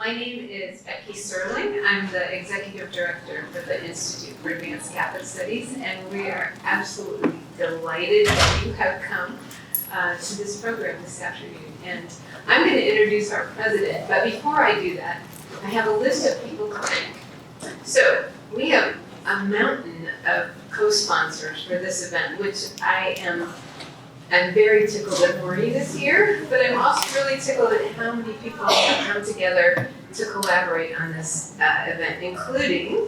My name is Becky Serling. I'm the Executive Director for the Institute for Advanced Catholic Studies, and we are absolutely delighted that you have come to this program this afternoon. And I'm going to introduce our president, but before I do that, I have a list of people to thank. So we have a mountain of co-sponsors for this event, which I'm very tickled that Maureen is here, but I'm also really tickled at how many people have come together to collaborate on this event, including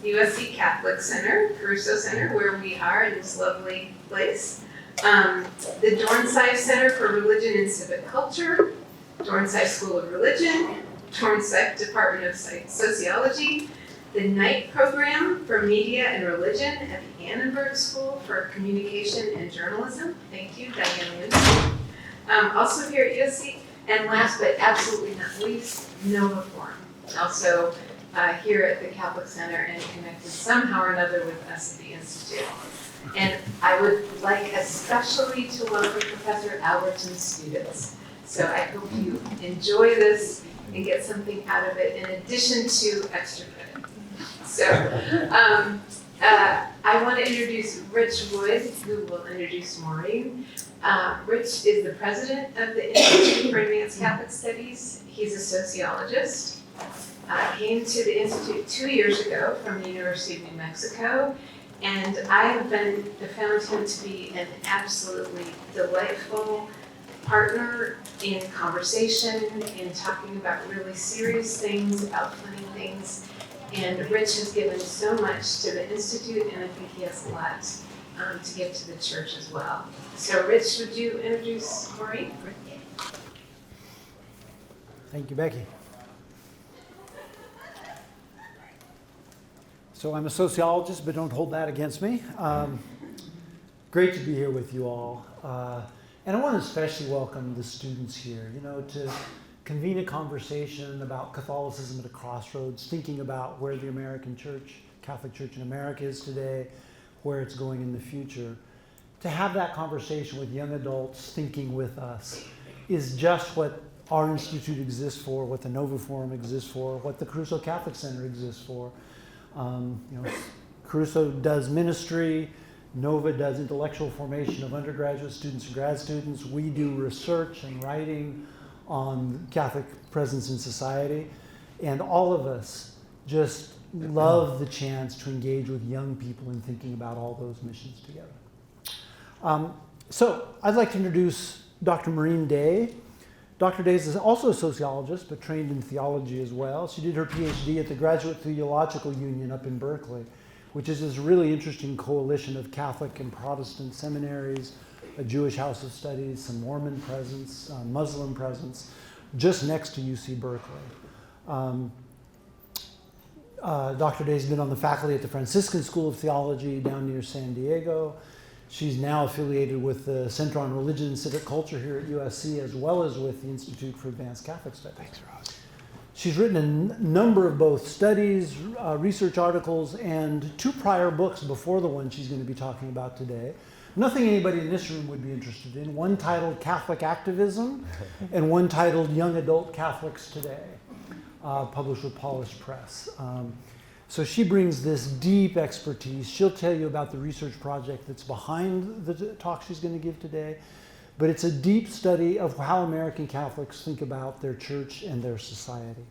USC Catholic Center, Caruso Center, where we are in this lovely place, the Dornsife Center for Religion and Civic Culture, Dornsife School of Religion, Dornsife Department of Sociology, the Knight Program for Media and Religion at the Annenberg School for Communication and Journalism. Thank you, Diane Lindsay. Also here at USC, and last but absolutely not least, Nova Forum. Also here at the Catholic Center and connected somehow or another with us at the Institute. And I would like especially to welcome Professor Albertson's students. So I hope you enjoy this and get something out of it in addition to extra credit. So I want to introduce Rich Wood, who will introduce Maureen. Rich is the president of the Institute for Advanced Catholic Studies. He's a sociologist. Came to the Institute 2 years ago from the University of New Mexico. And I have found him to be an absolutely delightful partner in conversation, in talking about really serious things, about funny things. And Rich has given so much to the Institute, and I think he has a lot to give to the church as well. So Rich, would you introduce Maureen? Thank you, Becky. So I'm a sociologist, but don't hold that against me. Great to be here with you all. And I want to especially welcome the students here, to convene a conversation about Catholicism at a crossroads, thinking about where the American church, Catholic Church in America is today, where it's going in the future. To have that conversation with young adults thinking with us is just what our institute exists for, what the Nova Forum exists for, what the Caruso Catholic Center exists for. Caruso does ministry, Nova does intellectual formation of undergraduate students and grad students. We do research and writing on Catholic presence in society. And all of us just love the chance to engage with young people in thinking about all those missions together. So I'd like to introduce Dr. Maureen Day. Dr. Day is also a sociologist, but trained in theology as well. She did her PhD at the Graduate Theological Union up in Berkeley, which is this really interesting coalition of Catholic and Protestant seminaries, a Jewish house of studies, some Mormon presence, Muslim presence, just next to UC Berkeley. Dr. Day's been on the faculty at the Franciscan School of Theology down near San Diego. She's now affiliated with the Center on Religion and Civic Culture here at USC, as well as with the Institute for Advanced Catholic Studies. Thanks, Ross. She's written a number of both studies, research articles, and 2 prior books before the one she's going to be talking about today. Nothing anybody in this room would be interested in. One titled Catholic Activism, and one titled Young Adult Catholics Today, published with Polish Press. So she brings this deep expertise. She'll tell you about the research project that's behind the talk she's going to give today. But it's a deep study of how American Catholics think about their church and their society.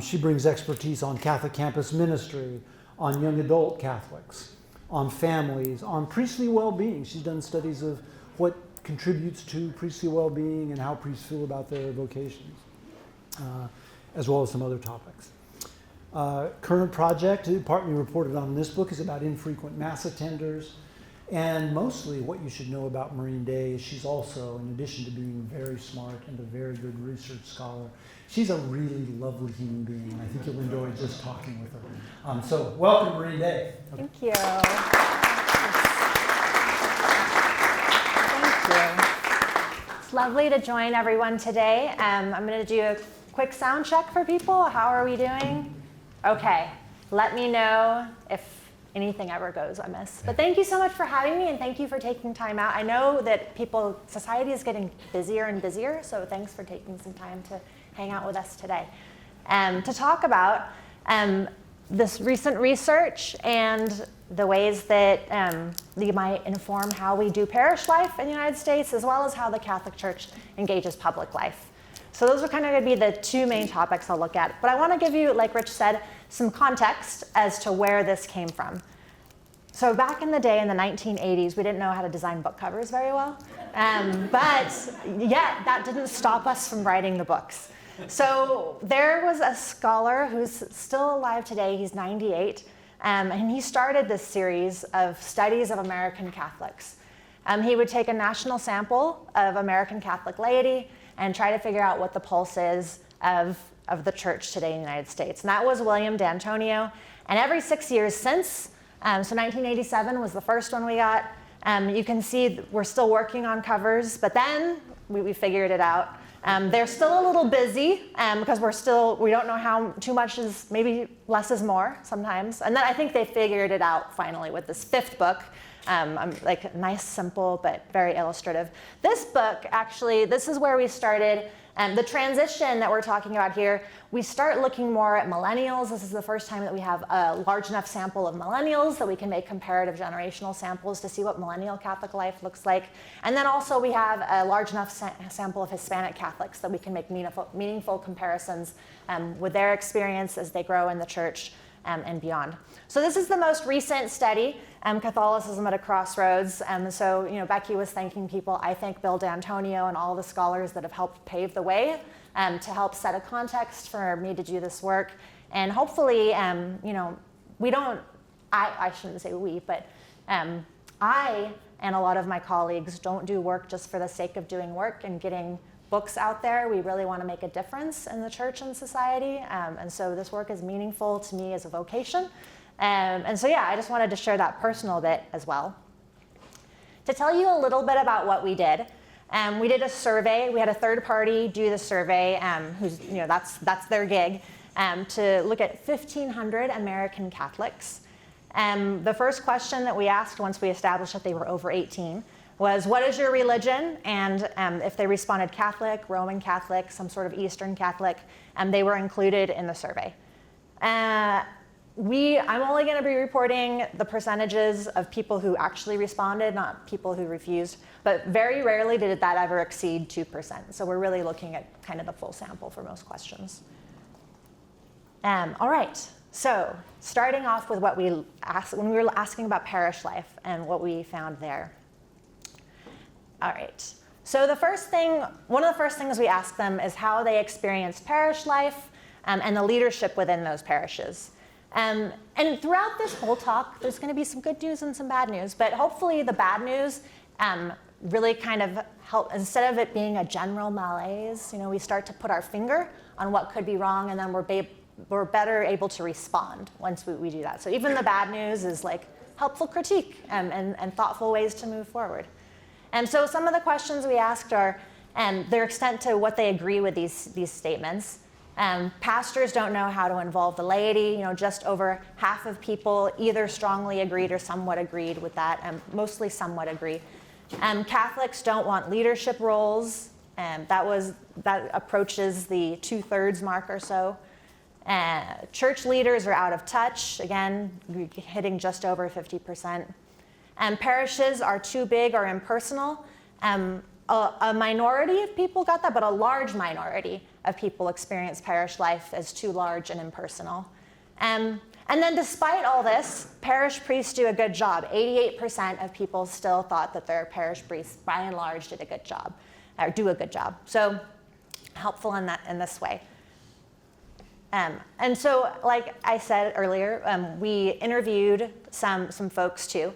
She brings expertise on Catholic campus ministry, on young adult Catholics, on families, on priestly well-being. She's done studies of what contributes to priestly well-being and how priests feel about their vocations, as well as some other topics. Current project, partly reported on in this book, is about infrequent mass attenders. And mostly what you should know about Maureen Day is she's also, in addition to being very smart and a very good research scholar, she's a really lovely human being. And I think you'll enjoy just talking with her. So welcome, Maureen Day. Okay. Thank you. Thank you. It's lovely to join everyone today. I'm going to do a quick sound check for people. How are we doing? Okay, let me know if anything ever goes amiss. But thank you so much for having me, and thank you for taking time out. I know that society is getting busier and busier, so thanks for taking some time to hang out with us today to talk about this recent research and the ways that they might inform how we do parish life in the United States, as well as how the Catholic Church engages public life. So those are kind of going to be the two main topics I'll look at. But I want to give you, like Rich said, some context as to where this came from. So back in the day, in the 1980s, we didn't know how to design book covers very well. But yet, that didn't stop us from writing the books. So there was a scholar who's still alive today. He's 98. And he started this series of studies of American Catholics. He would take a national sample of American Catholic laity and try to figure out what the pulse is of the church today in the United States. And that was William D'Antonio. And every 6 years since, so 1987 was the first one we got. You can see we're still working on covers, but then we figured it out. They're still a little busy because we don't know how too much is, maybe less is more sometimes. And then I think they figured it out finally with this 5th book. Like nice, simple, but very illustrative. This book, actually, this is where we started. The transition that we're talking about here, we start looking more at millennials. This is the first time that we have a large enough sample of millennials that we can make comparative generational samples to see what millennial Catholic life looks like. And then also we have a large enough sample of Hispanic Catholics that we can make meaningful comparisons with their experience as they grow in the church and beyond. So this is the most recent study, Catholicism at a Crossroads. So, Becky was thanking people. I thank Bill D'Antonio and all the scholars that have helped pave the way to help set a context for me to do this work. And hopefully, we don't, I shouldn't say we, but I and a lot of my colleagues don't do work just for the sake of doing work and getting books out there. We really want to make a difference in the church and society. And so this work is meaningful to me as a vocation. And so, I just wanted to share that personal bit as well. To tell you a little bit about what we did, we did a survey. We had a third party do the survey, who's, that's their gig, to look at 1,500 American Catholics. The first question that we asked once we established that they were over 18 was, what is your religion? And if they responded Catholic, Roman Catholic, some sort of Eastern Catholic, they were included in the survey. I'm only going to be reporting the percentages of people who actually responded, not people who refused, but very rarely did that ever exceed 2%. So we're really looking at kind of the full sample for most questions. All right, so starting off with what we asked when we were asking about parish life and what we found there. All right, so one of the first things we asked them is how they experienced parish life and the leadership within those parishes. And throughout this whole talk, there's going to be some good news and some bad news, but hopefully the bad news really kind of help, instead of it being a general malaise, we start to put our finger on what could be wrong, and then we're better able to respond once we do that. So even the bad news is like helpful critique and thoughtful ways to move forward. And so some of the questions we asked are their extent to what they agree with these statements. Pastors don't know how to involve the laity. Just over half of people either strongly agreed or somewhat agreed with that, mostly somewhat agree. Catholics don't want leadership roles. That approaches the 2/3 mark or so. Church leaders are out of touch, again, hitting just over 50%. Parishes are too big or impersonal. A minority of people got that, but a large minority of people experience parish life as too large and impersonal. And then despite all this, parish priests do a good job. 88% of people still thought that their parish priests, by and large, did a good job, or do a good job. So helpful in this way. And so, like I said earlier, we interviewed some folks too.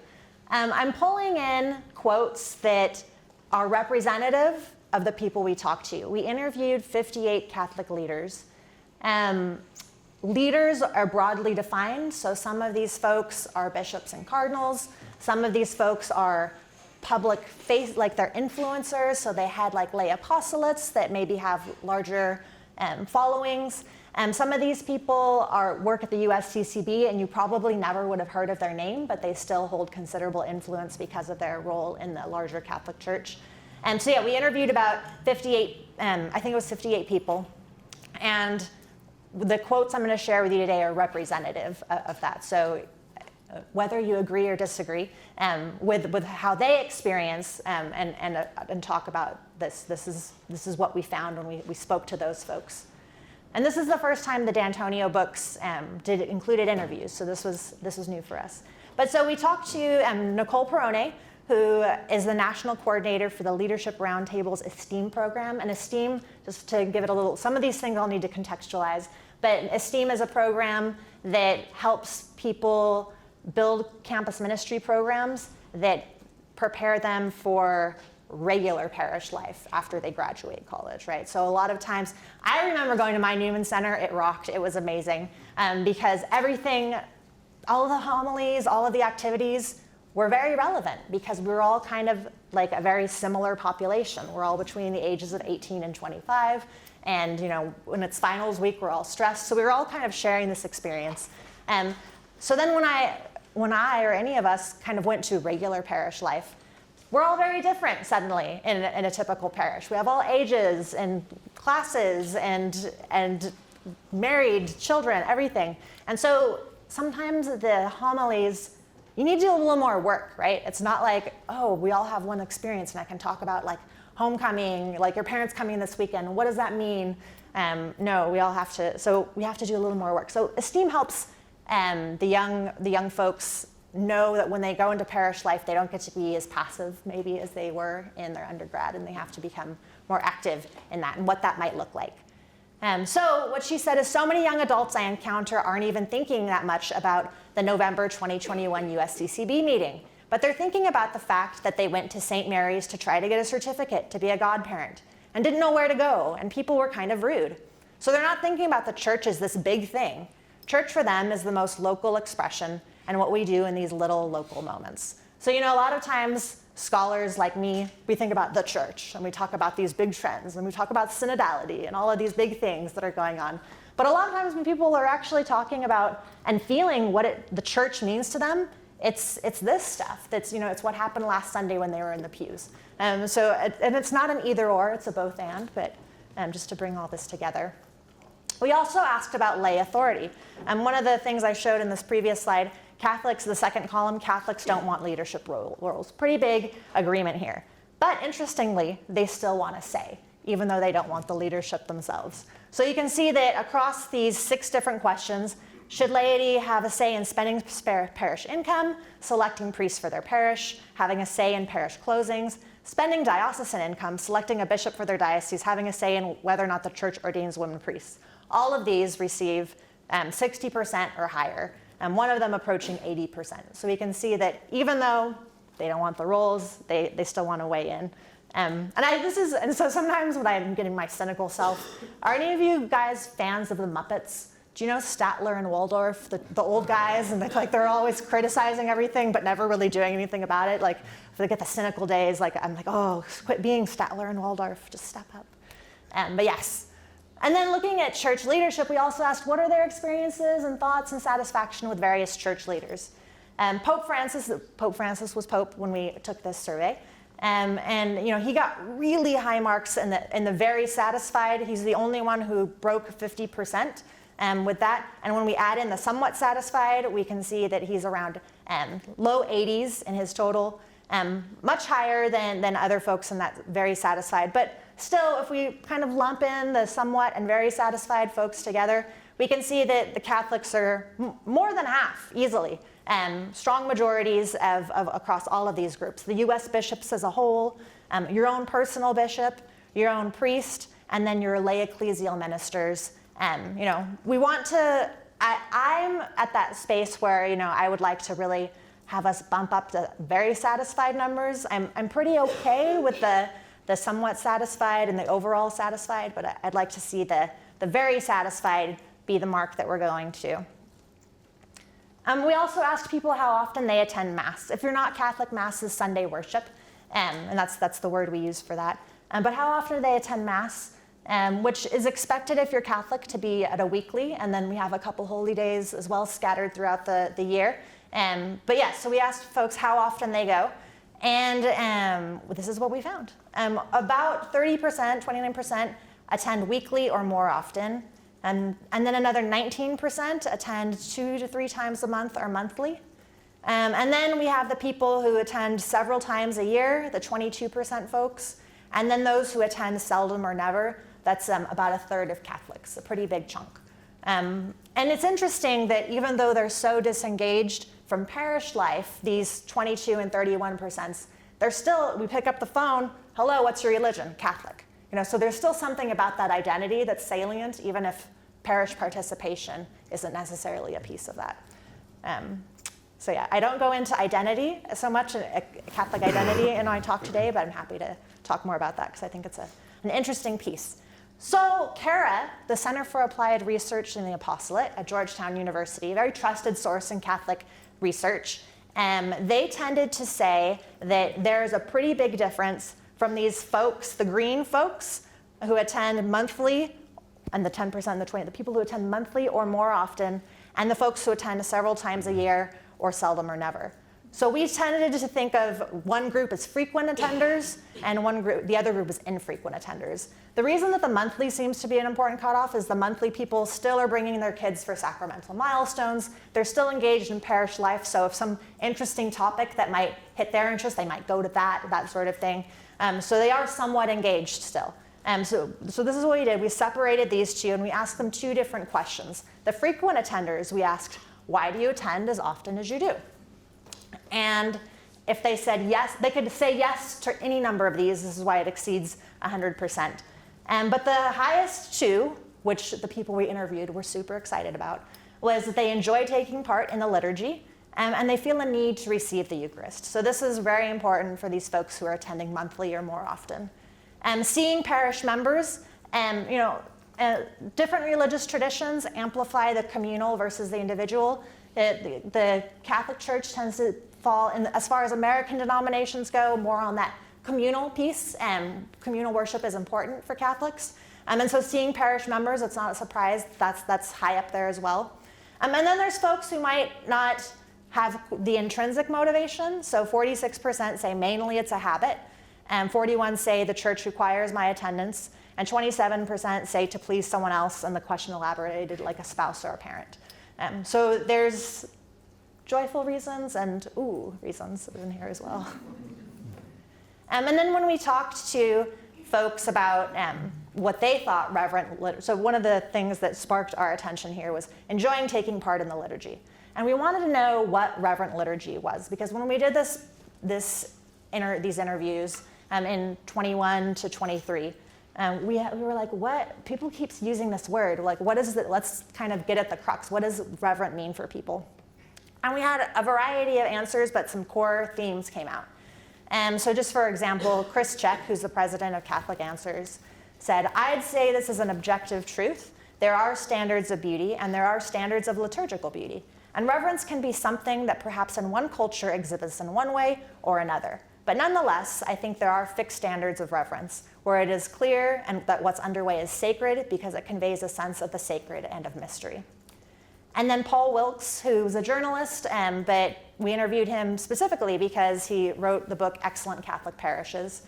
I'm pulling in quotes that are representative of the people we talked to. We interviewed 58 Catholic leaders. Leaders are broadly defined, so some of these folks are bishops and cardinals. Some of these folks are public face, like they're influencers, so they had like lay apostolates that maybe have larger followings. Some of these people work at the USCCB, and you probably never would have heard of their name, but they still hold considerable influence because of their role in the larger Catholic Church. So we interviewed about 58, I think it was 58 people. And the quotes I'm going to share with you today are representative of that. So whether you agree or disagree with how they experience and talk about this is what we found when we spoke to those folks. And this is the first time the D'Antonio books included interviews, so this was new for us. But so we talked to Nicole Perrone, who is the national coordinator for the Leadership Roundtable's ESTEAM program. And ESTEAM, just to give it a little, some of these things I'll need to contextualize, but ESTEAM is a program that helps people build campus ministry programs that prepare them for regular parish life after they graduate college, right? So a lot of times, I remember going to my Newman Center, it rocked, it was amazing, because everything, all of the homilies, all of the activities were very relevant because we were all kind of like a very similar population. We're all between the ages of 18 and 25, and when it's finals week, we're all stressed, so we were all kind of sharing this experience. So then when I or any of us kind of went to regular parish life, we're all very different suddenly in a typical parish. We have all ages and classes and married children, everything. And so sometimes the homilies, you need to do a little more work, right? It's not like, oh, we all have one experience and I can talk about like homecoming, like your parents coming this weekend, what does that mean? No, we all have to, so we have to do a little more work. So ESTEAM helps the young folks know that when they go into parish life, they don't get to be as passive maybe as they were in their undergrad, and they have to become more active in that and what that might look like. So what she said is, so many young adults I encounter aren't even thinking that much about the November 2021 USCCB meeting, but they're thinking about the fact that they went to St. Mary's to try to get a certificate to be a godparent and didn't know where to go, and people were kind of rude. So they're not thinking about the church as this big thing. Church for them is the most local expression and what we do in these little local moments. So a lot of times scholars like me, we think about the church and we talk about these big trends and we talk about synodality and all of these big things that are going on. But a lot of times when people are actually talking about and feeling what the church means to them, it's this stuff. That's it's what happened last Sunday when they were in the pews. And it's not an either or, it's a both and. But just to bring all this together. We also asked about lay authority. One of the things I showed in this previous slide, Catholics, the second column, Catholics don't want leadership roles. Pretty big agreement here. But interestingly, they still want a say, even though they don't want the leadership themselves. So you can see that across these 6 different questions, should laity have a say in spending parish income, selecting priests for their parish, having a say in parish closings, spending diocesan income, selecting a bishop for their diocese, having a say in whether or not the church ordains women priests. All of these receive 60% or higher, and one of them approaching 80%. So we can see that even though they don't want the roles, they still want to weigh in. And so sometimes when I'm getting my cynical self, are any of you guys fans of the Muppets? Do you know Statler and Waldorf, the old guys, and they're always criticizing everything but never really doing anything about it? Like if they get the cynical days, I'm like, oh, quit being Statler and Waldorf, just step up. But yes. And then looking at church leadership, we also asked what are their experiences and thoughts and satisfaction with various church leaders. Pope Francis was Pope when we took this survey. And he got really high marks in the very satisfied. He's the only one who broke 50%. With that, and when we add in the somewhat satisfied, we can see that he's around low 80s in his total, much higher than other folks in that very satisfied. But still, if we kind of lump in the somewhat and very satisfied folks together, we can see that the Catholics are more than half, easily, strong majorities of across all of these groups. The U.S. bishops as a whole, your own personal bishop, your own priest, and then your lay ecclesial ministers. We want to, I'm at that space where, I would like to really have us bump up to very satisfied numbers. I'm pretty okay with the somewhat satisfied and the overall satisfied, but I'd like to see the very satisfied be the mark that we're going to. We also asked people how often they attend Mass. If you're not Catholic, Mass is Sunday worship, and that's the word we use for that. But how often do they attend Mass? Which is expected if you're Catholic to be at a weekly, and then we have a couple holy days as well scattered throughout the year. But yeah, so we asked folks how often they go, and this is what we found. About 30%, 29% attend weekly or more often. And then another 19% attend 2 to 3 times a month or monthly. And then we have the people who attend several times a year, the 22% folks. And then those who attend seldom or never, that's about a third of Catholics, a pretty big chunk. And it's interesting that even though they're so disengaged from parish life, these 22 and 31%, they're still, we pick up the phone, hello, what's your religion? Catholic. So there's still something about that identity that's salient, even if parish participation isn't necessarily a piece of that. So yeah, I don't go into identity so much, Catholic identity in my talk today, but I'm happy to talk more about that because I think it's an interesting piece. So CARA, the Center for Applied Research in the Apostolate at Georgetown University, a very trusted source in Catholic research, they tended to say that there's a pretty big difference from these folks, the green folks who attend monthly, and the 10%, the 20, the people who attend monthly or more often, and the folks who attend several times a year or seldom or never. So we tended to think of one group as frequent attenders and the other group as infrequent attenders. The reason that the monthly seems to be an important cutoff is the monthly people still are bringing their kids for sacramental milestones. They're still engaged in parish life, so if some interesting topic that might hit their interest, they might go to that sort of thing. So they are somewhat engaged still. So this is what we did. We separated these two and we asked them 2 different questions. The frequent attenders, we asked, why do you attend as often as you do? And if they said yes, they could say yes to any number of these. This is why it exceeds 100%. But the highest 2, which the people we interviewed were super excited about, was that they enjoy taking part in the liturgy and they feel a need to receive the Eucharist. So this is very important for these folks who are attending monthly or more often. Seeing parish members, different religious traditions amplify the communal versus the individual. The Catholic Church tends to fall, as far as American denominations go, more on that communal piece. Communal worship is important for Catholics. And so seeing parish members, it's not a surprise, that's high up there as well. And then there's folks who might not have the intrinsic motivation. So 46% say mainly it's a habit. 41 say the church requires my attendance. And 27% say to please someone else, and the question elaborated like a spouse or a parent. So there's joyful reasons and reasons in here as well. And then when we talked to folks about what they thought reverent liturgy, so one of the things that sparked our attention here was enjoying taking part in the liturgy. And we wanted to know what reverent liturgy was, because when we did these interviews in 21 to 23, we were like, what? People keep using this word. Like, what is it? Let's kind of get at the crux. What does reverent mean for people? And we had a variety of answers, but some core themes came out. So just for example, Chris Check, who's the president of Catholic Answers, said, I'd say this is an objective truth. There are standards of beauty, and there are standards of liturgical beauty. And reverence can be something that perhaps in one culture exhibits in one way or another. But nonetheless, I think there are fixed standards of reverence where it is clear and that what's underway is sacred because it conveys a sense of the sacred and of mystery. And then Paul Wilkes, who's a journalist, but we interviewed him specifically because he wrote the book Excellent Catholic Parishes.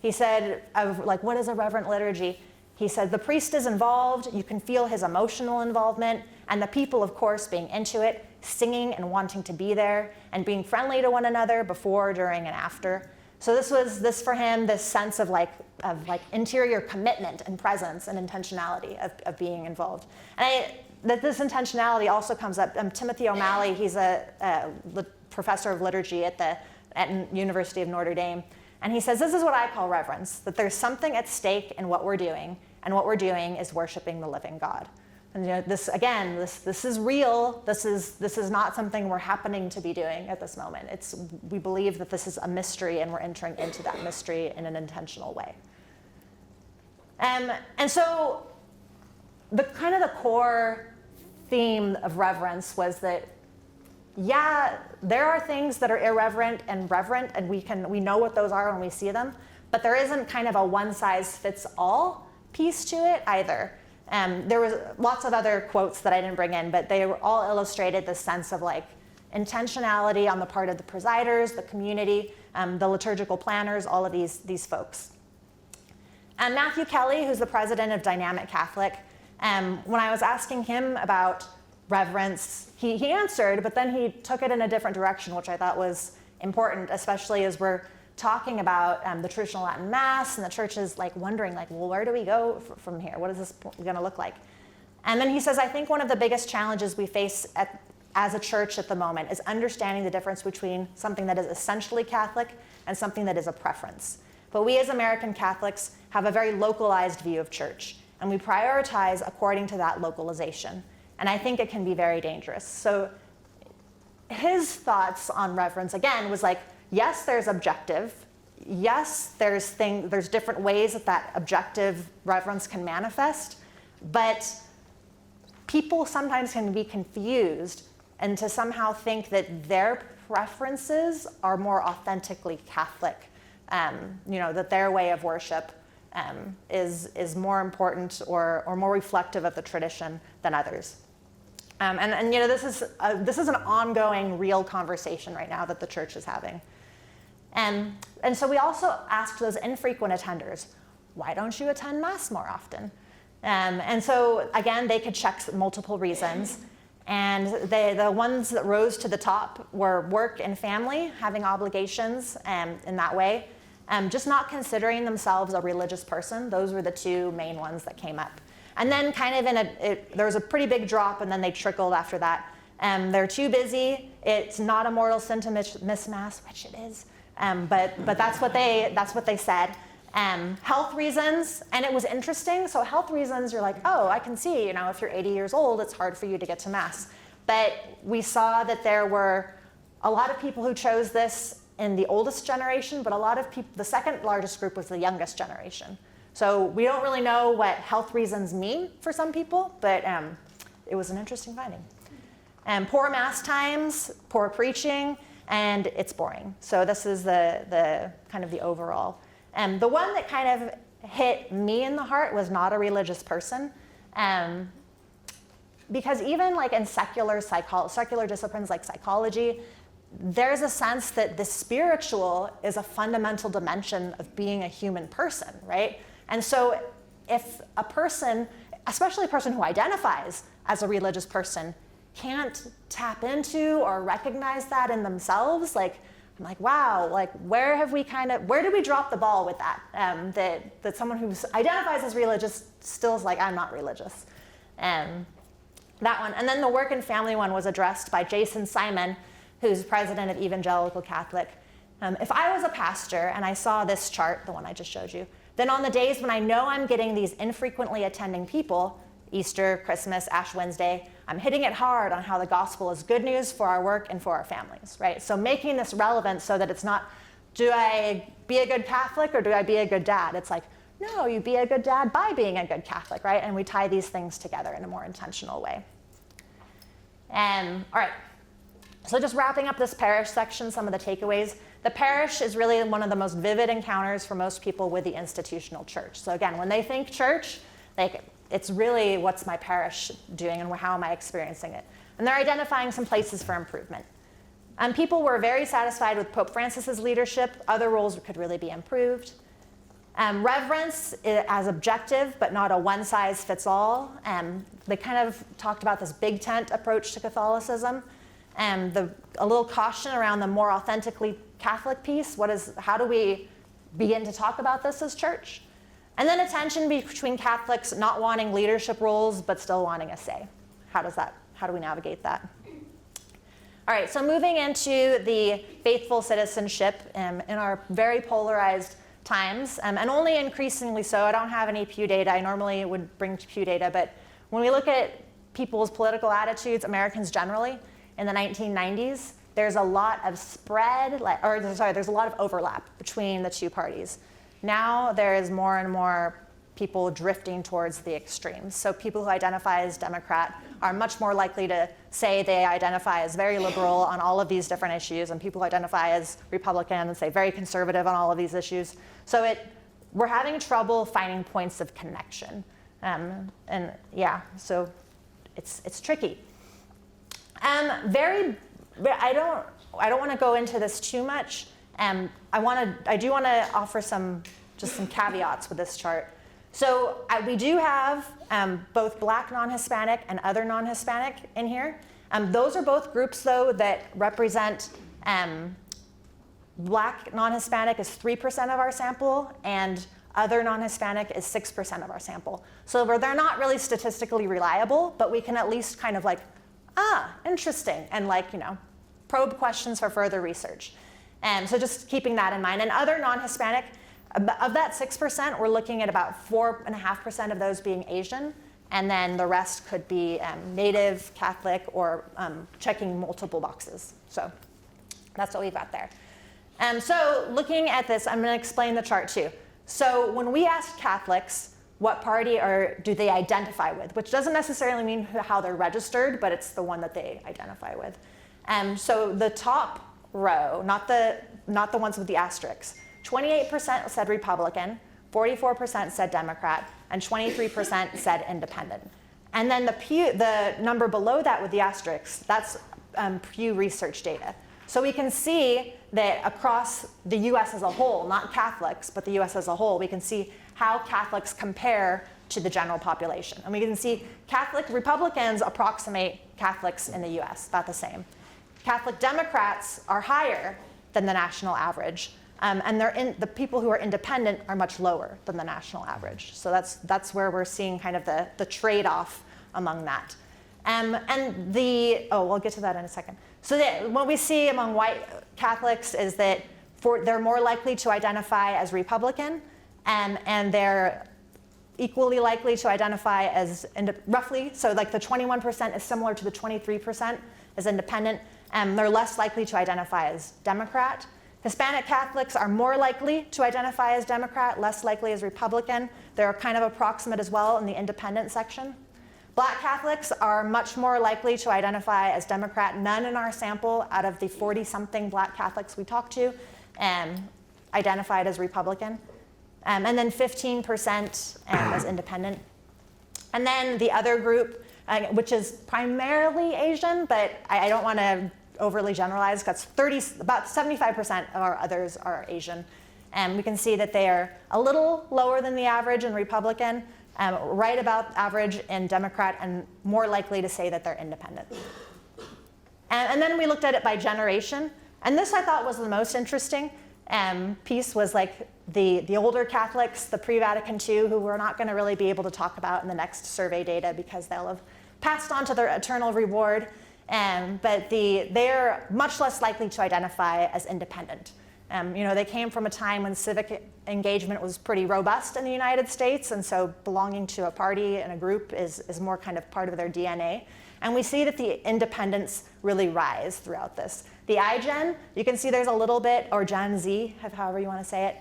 He said, what is a reverent liturgy? He said, the priest is involved, you can feel his emotional involvement, and the people, of course, being into it, singing and wanting to be there, and being friendly to one another before, during, and after. So this for him, this sense of interior commitment and presence and intentionality of being involved. And that this intentionality also comes up. Timothy O'Malley, he's a professor of liturgy at University of Notre Dame, and he says, this is what I call reverence, that there's something at stake in what we're doing, and what we're doing is worshiping the living God. And this is real. This is not something we're happening to be doing at this moment. We believe that this is a mystery, and we're entering into that mystery in an intentional way. And so the kind of the core theme of reverence was that, yeah, there are things that are irreverent and reverent, and we know what those are when we see them, but there isn't kind of a one-size-fits-all piece to it either. There was lots of other quotes that I didn't bring in, but they were all illustrated this sense of intentionality on the part of the presiders, the community, the liturgical planners, all of these folks. And Matthew Kelly, who's the president of Dynamic Catholic, when I was asking him about reverence, he answered, but then he took it in a different direction, which I thought was important, especially as we're talking about the traditional Latin Mass, and the church is like wondering, like, well, where do we go from here? What is this going to look like? And then he says, I think one of the biggest challenges we face as a church at the moment is understanding the difference between something that is essentially Catholic and something that is a preference. But we as American Catholics have a very localized view of church, and we prioritize according to that localization. And I think it can be very dangerous. So his thoughts on reverence, again, was like, yes, there's objective. Yes, there's different ways that objective reverence can manifest, but people sometimes can be confused and to somehow think that their preferences are more authentically Catholic, that their way of worship is more important or more reflective of the tradition than others. This is an ongoing, real conversation right now that the church is having. And so we also asked those infrequent attenders, why don't you attend Mass more often? And so, again, they could check multiple reasons. And the ones that rose to the top were work and family, having obligations in that way, just not considering themselves a religious person. Those were the two main ones that came up. And then kind of there was a pretty big drop, and then they trickled after that. They're too busy. It's not a mortal sin to miss Mass, which it is. But that's what they said. Health reasons, and it was interesting. So health reasons, you're like, oh, I can see, if you're 80 years old, it's hard for you to get to Mass. But we saw that there were a lot of people who chose this in the oldest generation, but a lot of people, the second largest group was the youngest generation. So we don't really know what health reasons mean for some people, but it was an interesting finding. Poor Mass times, poor preaching, and it's boring. So this is the kind of the overall. The one that kind of hit me in the heart was not a religious person, because even like in secular disciplines like psychology, there's a sense that the spiritual is a fundamental dimension of being a human person, right? And so if a person, especially a person who identifies as a religious person, can't tap into or recognize that in themselves, I'm like, wow, where did we drop the ball with that? That someone who identifies as religious still is like, I'm not religious. That one. And then the work and family one was addressed by Jason Simon, who's president of Evangelical Catholic. If I was a pastor and I saw this chart, the one I just showed you, then on the days when I know I'm getting these infrequently attending people, Easter, Christmas, Ash Wednesday, I'm hitting it hard on how the gospel is good news for our work and for our families, right? So making this relevant so that it's not, do I be a good Catholic or do I be a good dad? It's like, no, you be a good dad by being a good Catholic, right? And we tie these things together in a more intentional way. All right, so just wrapping up this parish section, some of the takeaways. The parish is really one of the most vivid encounters for most people with the institutional church. So again, when they think church, it's really, what's my parish doing and how am I experiencing it? And they're identifying some places for improvement. People were very satisfied with Pope Francis's leadership. Other roles could really be improved. Reverence as objective, but not a one-size-fits-all. They kind of talked about this big tent approach to Catholicism. A little caution around the more authentically Catholic piece. How do we begin to talk about this as church? And then a tension between Catholics not wanting leadership roles, but still wanting a say. How do we navigate that? All right, so moving into the faithful citizenship in our very polarized times, and only increasingly so. I don't have any Pew data. I normally would bring Pew data, but when we look at people's political attitudes, Americans generally, in the 1990s, there's a lot of there's a lot of overlap between the two parties. Now there is more and more people drifting towards the extremes. So people who identify as Democrat are much more likely to say they identify as very liberal on all of these different issues, and people who identify as Republican and say very conservative on all of these issues. So we're having trouble finding points of connection. So it's tricky. I don't want to go into this too much. I do want to offer some just some caveats with this chart. So we do have both Black non-Hispanic and other non-Hispanic in here. Those are both groups, though, that represent Black non-Hispanic is 3% of our sample, and other non-Hispanic is 6% of our sample. So they're not really statistically reliable, but we can at least kind of like, interesting, and like, probe questions for further research. So just keeping that in mind. And other non-Hispanic, of that 6%, we're looking at about 4.5% of those being Asian, and then the rest could be Native, Catholic, or checking multiple boxes. So that's what we've got there. So looking at this, I'm going to explain the chart too. So when we ask Catholics what party do they identify with, which doesn't necessarily mean how they're registered, but it's the one that they identify with. So the top row, not the ones with the asterisks, 28% said Republican, 44% said Democrat, and 23% said independent. And then the number below that with the asterisks, that's Pew Research data. So we can see that across the US as a whole, not Catholics, but the US as a whole, we can see how Catholics compare to the general population. And we can see Republicans approximate Catholics in the US, about the same. Catholic Democrats are higher than the national average, and the people who are independent are much lower than the national average. So that's where we're seeing kind of the trade-off among that. We'll get to that in a second. So what we see among white Catholics is that they're more likely to identify as Republican, and they're equally likely to identify as roughly, so like the 21% is similar to the 23% as independent, and they're less likely to identify as Democrat. Hispanic Catholics are more likely to identify as Democrat, less likely as Republican. They're kind of approximate as well in the independent section. Black Catholics are much more likely to identify as Democrat. None in our sample out of the 40-something Black Catholics we talked to identified as Republican. And then 15% as independent. And then the other group, which is primarily Asian, but I don't want to overly generalize, because about 75% of our others are Asian. And we can see that they are a little lower than the average in Republican, right about average in Democrat, and more likely to say that they're independent. And then we looked at it by generation. And this I thought was the most interesting piece, was like the older Catholics, the pre-Vatican II, who we're not going to really be able to talk about in the next survey data because they'll have passed on to their eternal reward. But they're much less likely to identify as independent. They came from a time when civic engagement was pretty robust in the United States, and so belonging to a party and a group is more kind of part of their DNA. And we see that the independents really rise throughout this. The iGen, you can see there's a little bit, or Gen Z, however you want to say it,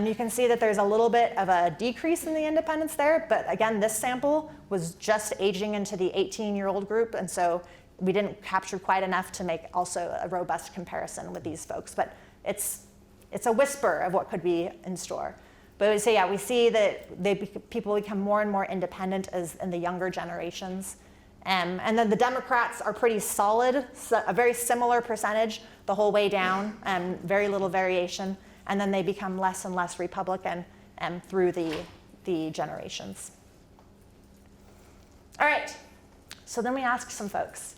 you can see that there's a little bit of a decrease in the independents there, but again, this sample was just aging into the 18-year-old group, and so we didn't capture quite enough to make also a robust comparison with these folks, but it's a whisper of what could be in store. But so yeah, we see that people become more and more independent as in the younger generations. And then the Democrats are pretty solid, so a very similar percentage the whole way down, very little variation. And then they become less and less Republican through the generations. All right, so then we asked some folks.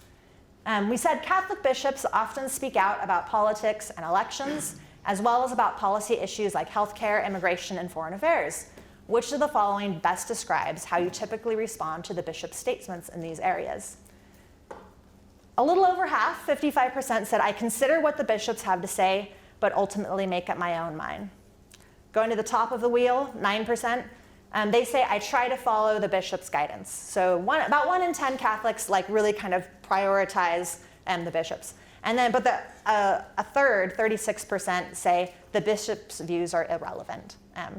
We said Catholic bishops often speak out about politics and elections, as well as about policy issues like healthcare, immigration, and foreign affairs. Which of the following best describes how you typically respond to the bishop's statements in these areas? A little over half, 55%, said, I consider what the bishops have to say, but ultimately make up my own mind. Going to the top of the wheel, 9%, they say, I try to follow the bishop's guidance. So about 1 in 10 Catholics really kind of prioritize the bishops. But a third, 36%, say the bishop's views are irrelevant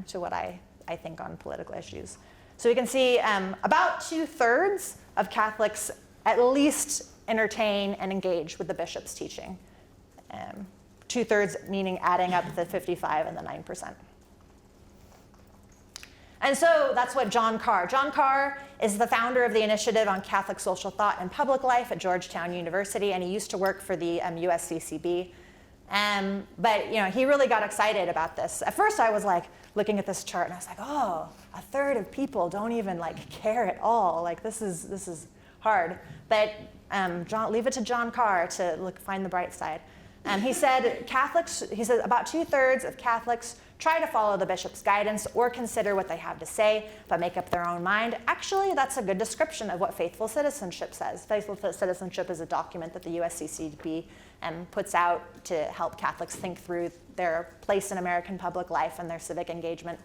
to what I think on political issues. So we can see about 2/3 of Catholics at least entertain and engage with the bishop's teaching. 2/3 meaning adding up the 55 and the 9%. And so that's what John Carr is the founder of the Initiative on Catholic Social Thought and Public Life at Georgetown University, and he used to work for the USCCB. But he really got excited about this. At first I was like, looking at this chart, and I was like, oh, a third of people don't even like care at all. Like this is hard. But leave it to John Carr to find the bright side. He said about 2/3 of Catholics try to follow the bishop's guidance or consider what they have to say, but make up their own mind. Actually, that's a good description of what faithful citizenship says. Faithful citizenship is a document that the USCCB puts out to help Catholics think through their place in American public life and their civic engagement.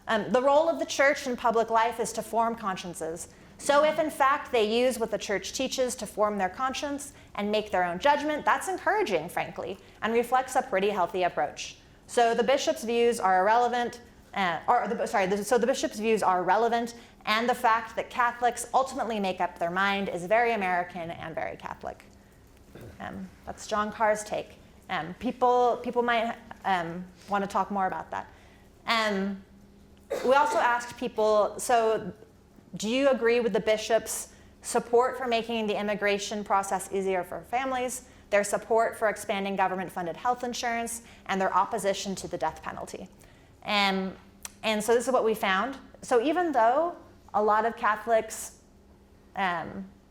The role of the church in public life is to form consciences. So if in fact they use what the church teaches to form their conscience and make their own judgment, that's encouraging, frankly, and reflects a pretty healthy approach. So the bishop's views are irrelevant, so the bishop's views are relevant, and the fact that Catholics ultimately make up their mind is very American and very Catholic. That's John Carr's take. People might want to talk more about that. We also asked people, so do you agree with the bishop's support for making the immigration process easier for families, their support for expanding government-funded health insurance, and their opposition to the death penalty? And so this is what we found. So even though a lot of Catholics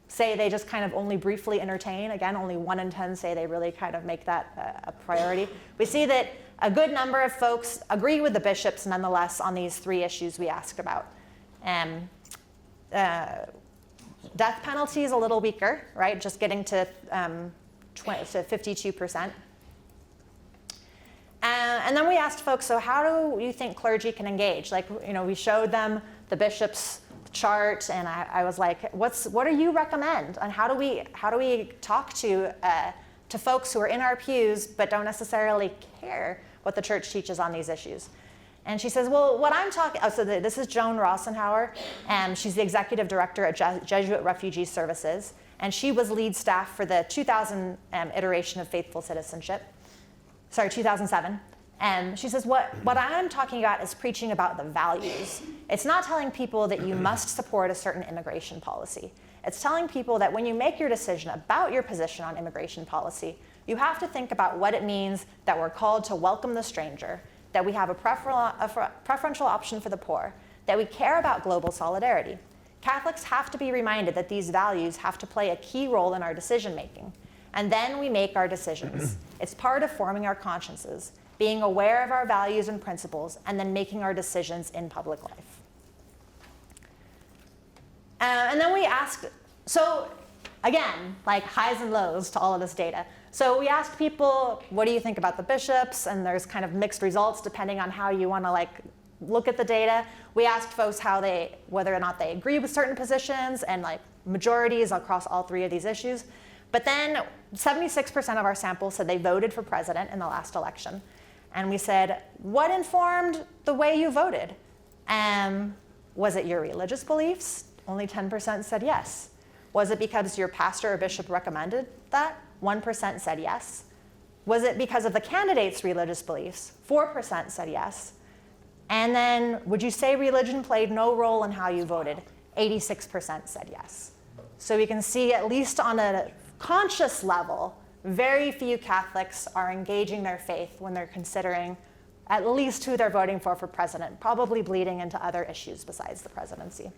say they just kind of only briefly entertain, again, only 1 in 10 say they really kind of make that a priority, we see that a good number of folks agree with the bishops nonetheless on these 3 issues we asked about. Death penalty is a little weaker, right? Just getting to 52%. And then we asked folks, so how do you think clergy can engage? Like, we showed them the bishop's chart, and I was like, what do you recommend? And how do we talk to folks who are in our pews but don't necessarily care what the church teaches on these issues? And she says, well, what I'm talking, this is Joan Rossenhauer, and she's the executive director at Jesuit Refugee Services, and she was lead staff for the 2000 iteration of Faithful Citizenship, 2007. And she says, what I'm talking about is preaching about the values. It's not telling people that you must support a certain immigration policy. It's telling people that when you make your decision about your position on immigration policy, you have to think about what it means that we're called to welcome the stranger, that we have a preferential option for the poor, that we care about global solidarity. Catholics have to be reminded that these values have to play a key role in our decision making. And then we make our decisions. It's part of forming our consciences, being aware of our values and principles, and then making our decisions in public life. And then we asked, so again, like highs and lows to all of this data. So we asked people, what do you think about the bishops? And there's kind of mixed results depending on how you want to look at the data. We asked folks whether or not they agree with certain positions, and majorities across all 3 of these issues. But then 76% of our sample said they voted for president in the last election. And we said, what informed the way you voted? Was it your religious beliefs? Only 10% said yes. Was it because your pastor or bishop recommended that? 1% said yes. Was it because of the candidate's religious beliefs? 4% said yes. And then, would you say religion played no role in how you voted? 86% said yes. So we can see, at least on a conscious level, very few Catholics are engaging their faith when they're considering at least who they're voting for president, probably bleeding into other issues besides the presidency.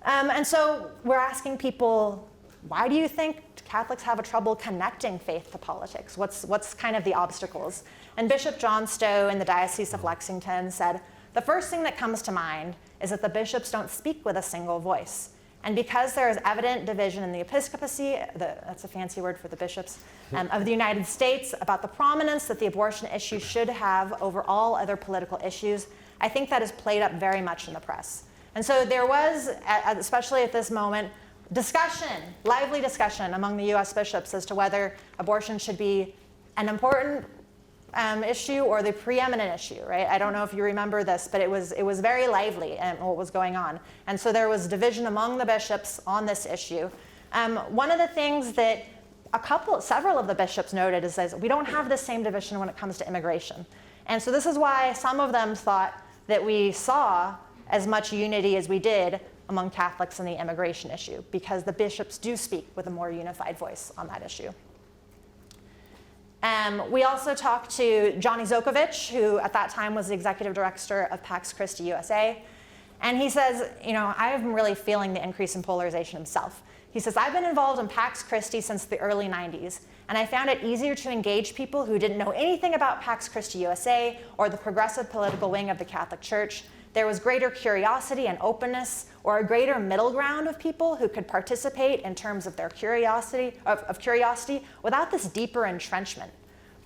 And so we're asking people, why do you think Catholics have a trouble connecting faith to politics? What's kind of the obstacles? And Bishop John Stowe in the Diocese of Lexington said, the first thing that comes to mind is that the bishops don't speak with a single voice. And because there is evident division in the episcopacy, that's a fancy word for the bishops, of the United States about the prominence that the abortion issue should have over all other political issues, I think that is played up very much in the press. And so there was, especially at this moment, lively discussion among the US bishops as to whether abortion should be an important issue or the preeminent issue, right? I don't know if you remember this, but it was very lively what was going on. And so there was division among the bishops on this issue. One of the things that several of the bishops noted is that we don't have the same division when it comes to immigration. And so this is why some of them thought that we saw as much unity as we did among Catholics in the immigration issue, because the bishops do speak with a more unified voice on that issue. We also talked to Johnny Zokovich, who at that time was the executive director of Pax Christi USA. And he says, I'm really feeling the increase in polarization himself. He says, I've been involved in Pax Christi since the early 90s, and I found it easier to engage people who didn't know anything about Pax Christi USA or the progressive political wing of the Catholic Church. There was greater curiosity and openness, or a greater middle ground of people who could participate in terms of their curiosity without this deeper entrenchment.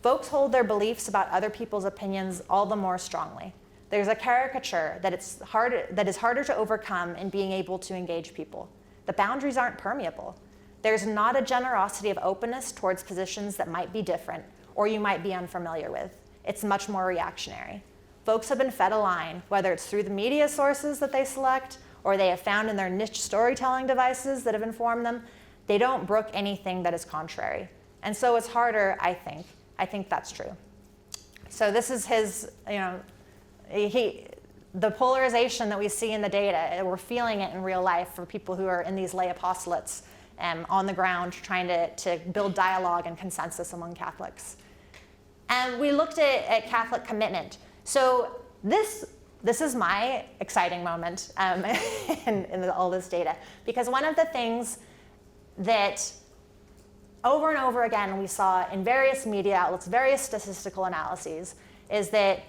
Folks hold their beliefs about other people's opinions all the more strongly. There's a caricature that is harder to overcome in being able to engage people. The boundaries aren't permeable. There's not a generosity of openness towards positions that might be different or you might be unfamiliar with. It's much more reactionary. Folks have been fed a line, whether it's through the media sources that they select or they have found in their niche storytelling devices that have informed them. They don't brook anything that is contrary. And so it's harder, I think. I think that's true. So this is his, the polarization that we see in the data, we're feeling it in real life for people who are in these lay apostolates on the ground trying to build dialogue and consensus among Catholics. And we looked at Catholic commitment. So this is my exciting moment in all this data, because one of the things that over and over again we saw in various media outlets, various statistical analyses, is that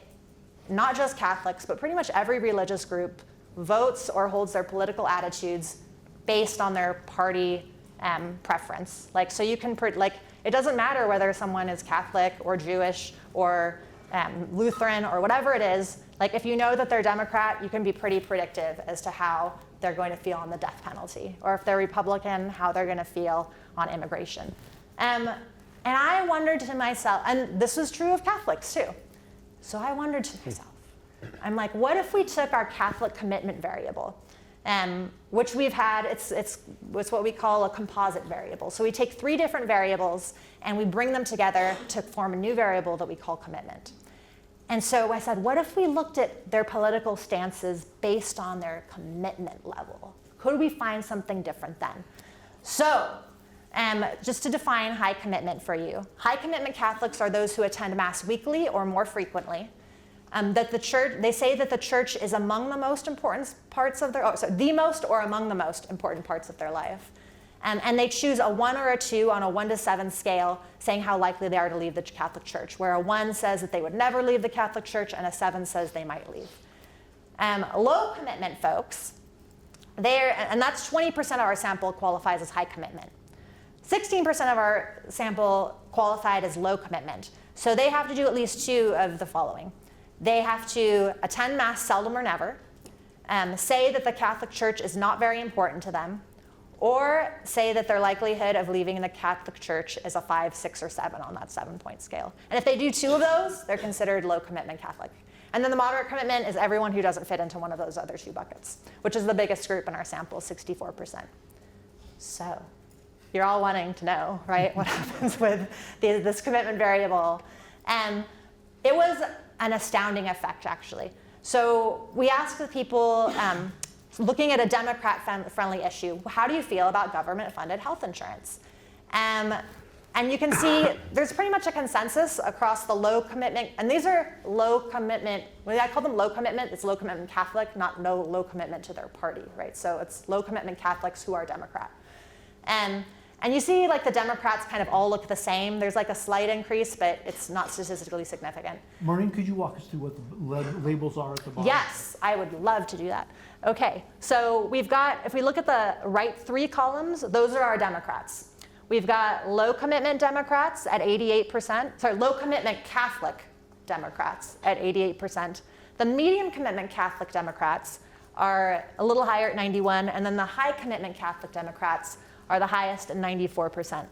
not just Catholics, but pretty much every religious group votes or holds their political attitudes based on their party preference. So you can, it doesn't matter whether someone is Catholic or Jewish or Lutheran or whatever it is. If you know that they're Democrat, you can be pretty predictive as to how they're going to feel on the death penalty, or if they're Republican, how they're going to feel on immigration. And I wondered to myself, and this was true of Catholics too. So I wondered to myself, I'm like, what if we took our Catholic commitment variable, which we've had, it's what we call a composite variable. So we take 3 different variables and we bring them together to form a new variable that we call commitment. And so I said, what if we looked at their political stances based on their commitment level? Could we find something different then? So just to define high commitment for you, high commitment Catholics are those who attend Mass weekly or more frequently. That the church, they say that the church is among the most important parts of their, the most or among the most important parts of their life. And they choose a 1 or a 2 on a 1 to 7 scale, saying how likely they are to leave the Catholic Church, where a 1 says that they would never leave the Catholic Church and a 7 says they might leave. Low commitment folks, and that's 20% of our sample qualifies as high commitment. 16% of our sample qualified as low commitment. So they have to do at least 2 of the following. They have to attend Mass seldom or never, say that the Catholic Church is not very important to them, or say that their likelihood of leaving the Catholic Church is a 5, 6, or 7 on that 7-point scale. And if they do 2 of those, they're considered low commitment Catholic. And then the moderate commitment is everyone who doesn't fit into one of those other 2 buckets, which is the biggest group in our sample, 64%. So you're all wanting to know, right, what happens with this commitment variable. It was an astounding effect, actually. So we asked the people, looking at a Democrat-friendly issue, how do you feel about government-funded health insurance? And you can see there's pretty much a consensus across the low commitment, and these are low commitment, when I call them low commitment, it's low commitment Catholic, not low commitment to their party, right? So it's low commitment Catholics who are Democrat. And you see the Democrats kind of all look the same. There's a slight increase, but it's not statistically significant. Maureen, could you walk us through what the labels are at the bottom? Yes, I would love to do that. Okay, so we've got, if we look at the right 3 columns, those are our Democrats. We've got low commitment Democrats at 88%, low commitment Catholic Democrats at 88%. The medium commitment Catholic Democrats are a little higher at 91, and then the high commitment Catholic Democrats are the highest at 94%.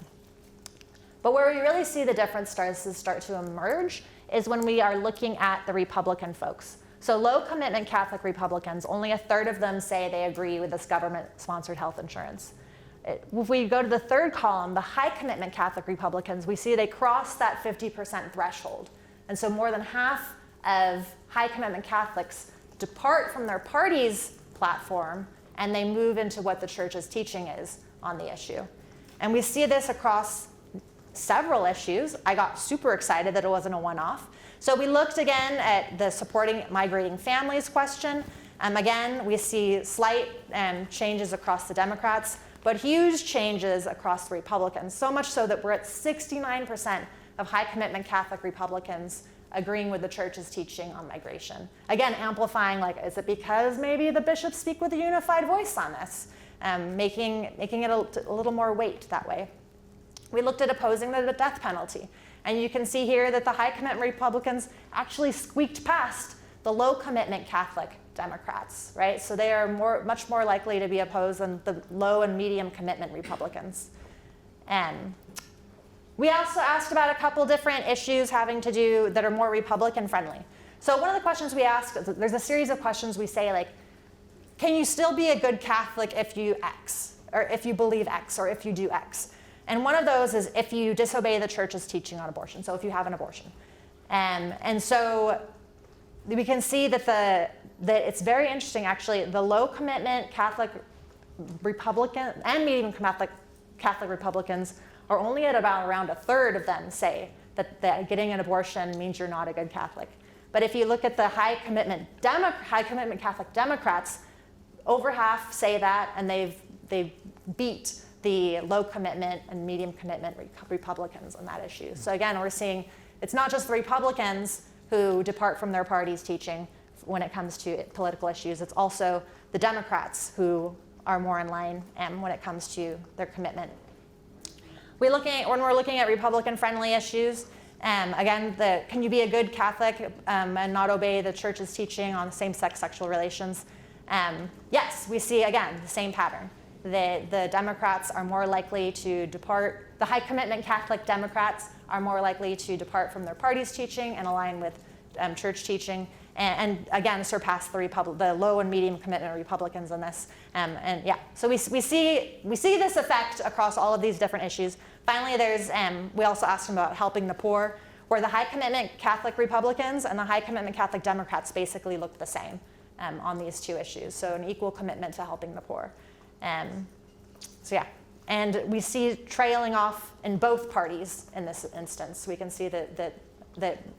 But where we really see the difference start to emerge is when we are looking at the Republican folks. So low commitment Catholic Republicans, only 1/3 of them say they agree with this government-sponsored health insurance. If we go to the 3rd column, the high commitment Catholic Republicans, we see they cross that 50% threshold. And so more than half of high commitment Catholics depart from their party's platform and they move into what the church's teaching is on the issue. And we see this across several issues. I got super excited that it wasn't a one-off. So we looked again at the supporting migrating families question. Again, we see slight changes across the Democrats, but huge changes across the Republicans, so much so that we're at 69% of high commitment Catholic Republicans agreeing with the church's teaching on migration. Again, amplifying, like, is it because maybe the bishops speak with a unified voice on this? Making it a little more weight that way. We looked at opposing the death penalty. And you can see here that the high commitment Republicans actually squeaked past the low commitment Catholic Democrats, right? So they are much more likely to be opposed than the low and medium commitment Republicans. And we also asked about a couple different issues having to do that are more Republican friendly. So one of the questions we ask, there's a series of questions we say, like, can you still be a good Catholic if you X, or if you believe X, or if you do X? And one of those is if you disobey the church's teaching on abortion, so if you have an abortion. And so we can see that it's very interesting, actually. The low commitment Catholic Republican and medium Catholic Republicans are only at around a third of them say that getting an abortion means you're not a good Catholic. But if you look at the high commitment Catholic Democrats, over half say that, and they've beat the low commitment and medium commitment Republicans on that issue. So again, we're seeing it's not just the Republicans who depart from their party's teaching when it comes to political issues. It's also the Democrats who are more in line when it comes to their commitment. When we're looking at Republican-friendly issues, again, can you be a good Catholic and not obey the church's teaching on same-sex sexual relations? Yes, we see, again, the same pattern. The Democrats are more likely to depart, the high commitment Catholic Democrats are more likely to depart from their party's teaching and align with church teaching, and again, surpass the low and medium commitment Republicans in this. And yeah, so we see this effect across all of these different issues. Finally, we also asked them about helping the poor, where the high commitment Catholic Republicans and the high commitment Catholic Democrats basically look the same on these two issues. So an equal commitment to helping the poor. So yeah, and we see trailing off in both parties in this instance. We can see that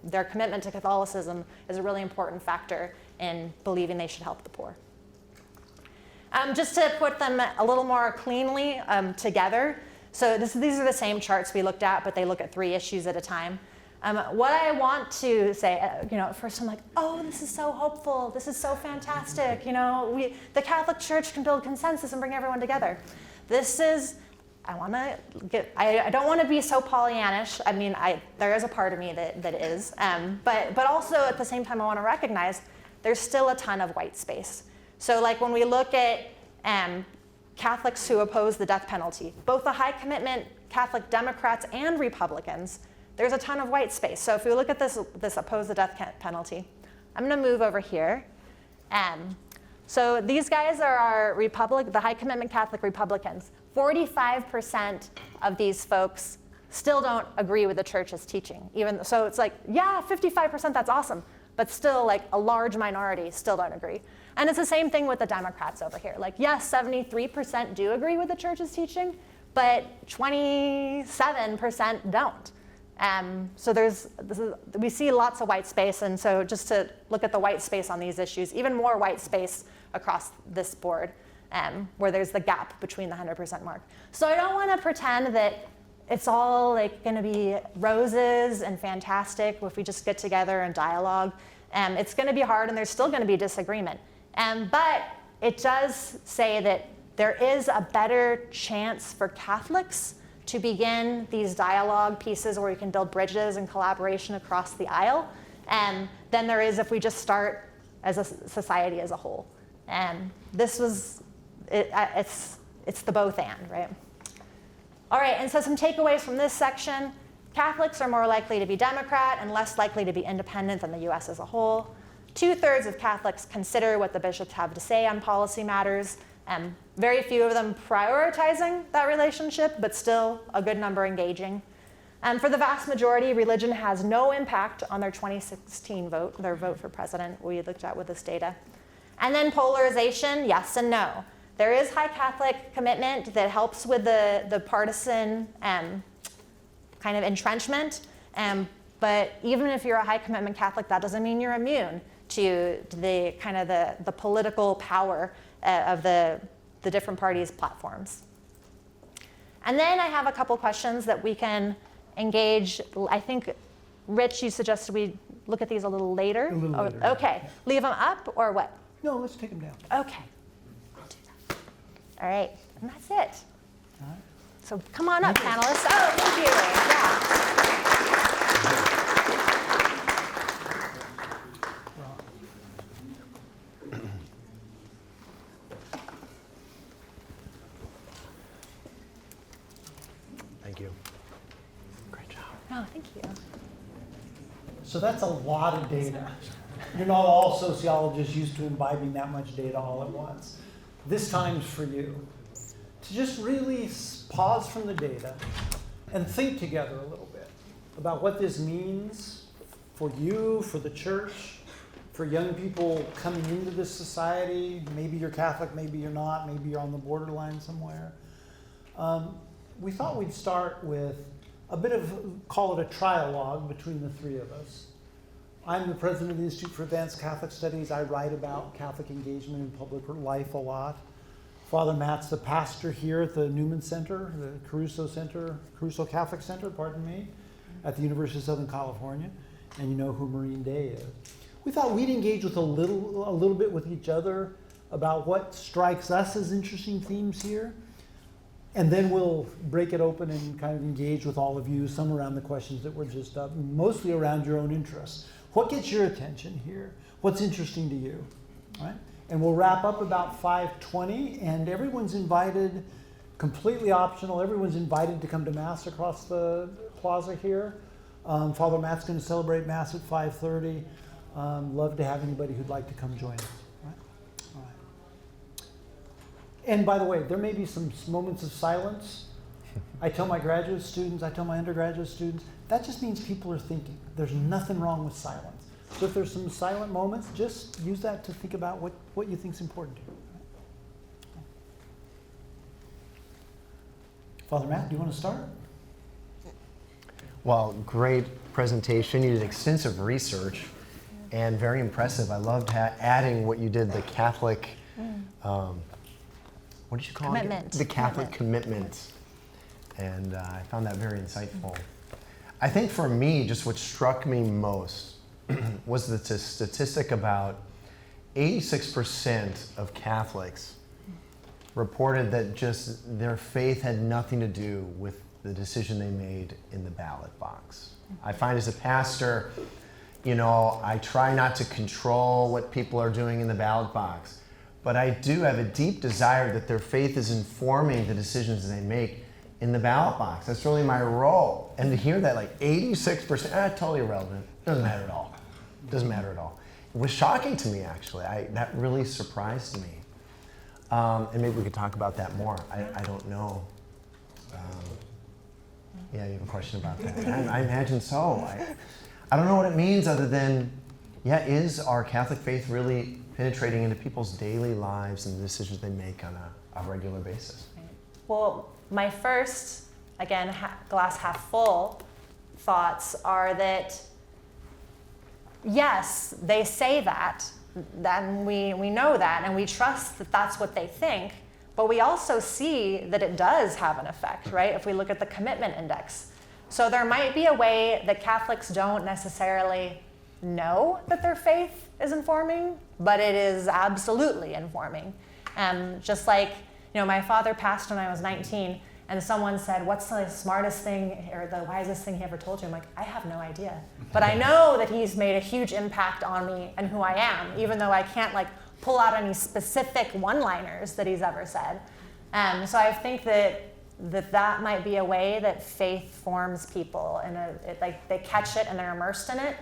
their commitment to Catholicism is a really important factor in believing they should help the poor. Just to put them a little more cleanly together, so these are the same charts we looked at, but they look at 3 issues at a time. What I want to say, at first I'm like, oh, this is so hopeful, this is so fantastic, the Catholic Church can build consensus and bring everyone together. I don't want to be so Pollyannish. I mean, there is a part of me that is, but also at the same time I want to recognize there's still a ton of white space. So like when we look at Catholics who oppose the death penalty, both the high commitment Catholic Democrats and Republicans, there's a ton of white space. So if we look at this oppose the death penalty, I'm going to move over here. So these guys are the high commitment Catholic Republicans. 45% of these folks still don't agree with the church's teaching. So it's like, yeah, 55%, that's awesome. But still, like, a large minority still don't agree. And it's the same thing with the Democrats over here. Like, yes, 73% do agree with the church's teaching, but 27% don't. So we see lots of white space, and so just to look at the white space on these issues, even more white space across this board, where there's the gap between the 100% mark. So I don't want to pretend that it's all like going to be roses and fantastic if we just get together and dialogue. It's going to be hard, and there's still going to be disagreement. But it does say that there is a better chance for Catholics to begin these dialogue pieces where we can build bridges and collaboration across the aisle than there is if we just start as a society as a whole. It's the both and, right? All right, and so some takeaways from this section. Catholics are more likely to be Democrat and less likely to be independent than the US as a whole. 2/3 of Catholics consider what the bishops have to say on policy matters. Very few of them prioritizing that relationship, but still a good number engaging. For the vast majority, religion has no impact on their 2016 vote, their vote for president we looked at with this data. And then polarization, yes and no. There is high Catholic commitment that helps with the partisan kind of entrenchment. But even if you're a high commitment Catholic, that doesn't mean you're immune to the kind of the political power of the different parties' platforms. And then I have a couple questions that we can engage. I think, Rich, you suggested we look at these a little later. A little later. Okay. Leave them up or what? No, let's take them down. Okay. I'll do that. All right. And that's it. All right. So come on up, panelists. Oh, thank you. Thank you. Great job. Oh, thank you. So that's a lot of data. You're not all sociologists used to imbibing that much data all at once. This time's for you to just really pause from the data and think together a little bit about what this means for you, for the church, for young people coming into this society. Maybe you're Catholic, maybe you're not, maybe you're on the borderline somewhere. We thought we'd start with a bit of, call it a trialogue between the three of us. I'm the president of the Institute for Advanced Catholic Studies. I write about Catholic engagement in public life a lot. Father Matt's the pastor here at the Newman Center, the Caruso Catholic Center, pardon me, at the University of Southern California. And you know who Maureen Day is. We thought we'd engage with a little bit with each other about what strikes us as interesting themes here. And then we'll break it open and kind of engage with all of you, some around the questions that were just up, mostly around your own interests. What gets your attention here? What's interesting to you? All right? And we'll wrap up about 5:20, and everyone's invited, completely optional, everyone's invited to come to Mass across the plaza here. Father Matt's going to celebrate Mass at 5:30. Love to have anybody who'd like to come join us. All right. And by the way, there may be some moments of silence. I tell my graduate students, I tell my undergraduate students, that just means people are thinking. There's nothing wrong with silence. So if there's some silent moments, just use that to think about what you think is important to you. Father Matt, do you want to start? Well, great presentation. You did extensive research and very impressive. I loved adding what you did, the Catholic, what did you call Commitment. it? The Catholic commitment. And I found that very insightful. I think for me, just what struck me most was the statistic about 86% of Catholics reported that just their faith had nothing to do with the decision they made in the ballot box. I find as a pastor, you know, I try not to control what people are doing in the ballot box, but I do have a deep desire that their faith is informing the decisions they make in the ballot box. That's really my role. And to hear that like 86%, totally irrelevant, doesn't matter at all. Doesn't matter at all. It was shocking to me, actually. That really surprised me. And maybe we could talk about that more. I don't know. Yeah, you have a question about that? I imagine so. I don't know what it means other than, is our Catholic faith really penetrating into people's daily lives and the decisions they make on a regular basis? Well, my first, again, glass half full thoughts are that, yes, they say that, then we know that, and we trust that that's what they think, but we also see that it does have an effect, right? If we look at the commitment index. So there might be a way that Catholics don't necessarily know that their faith is informing, but it is absolutely informing. Just like, my father passed when I was 19, and someone said, what's the smartest thing or the wisest thing he ever told you? I'm like, I have no idea. But I know that he's made a huge impact on me and who I am, even though I can't pull out any specific one-liners that he's ever said. So I think that might be a way that faith forms people, and they catch it and they're immersed in it.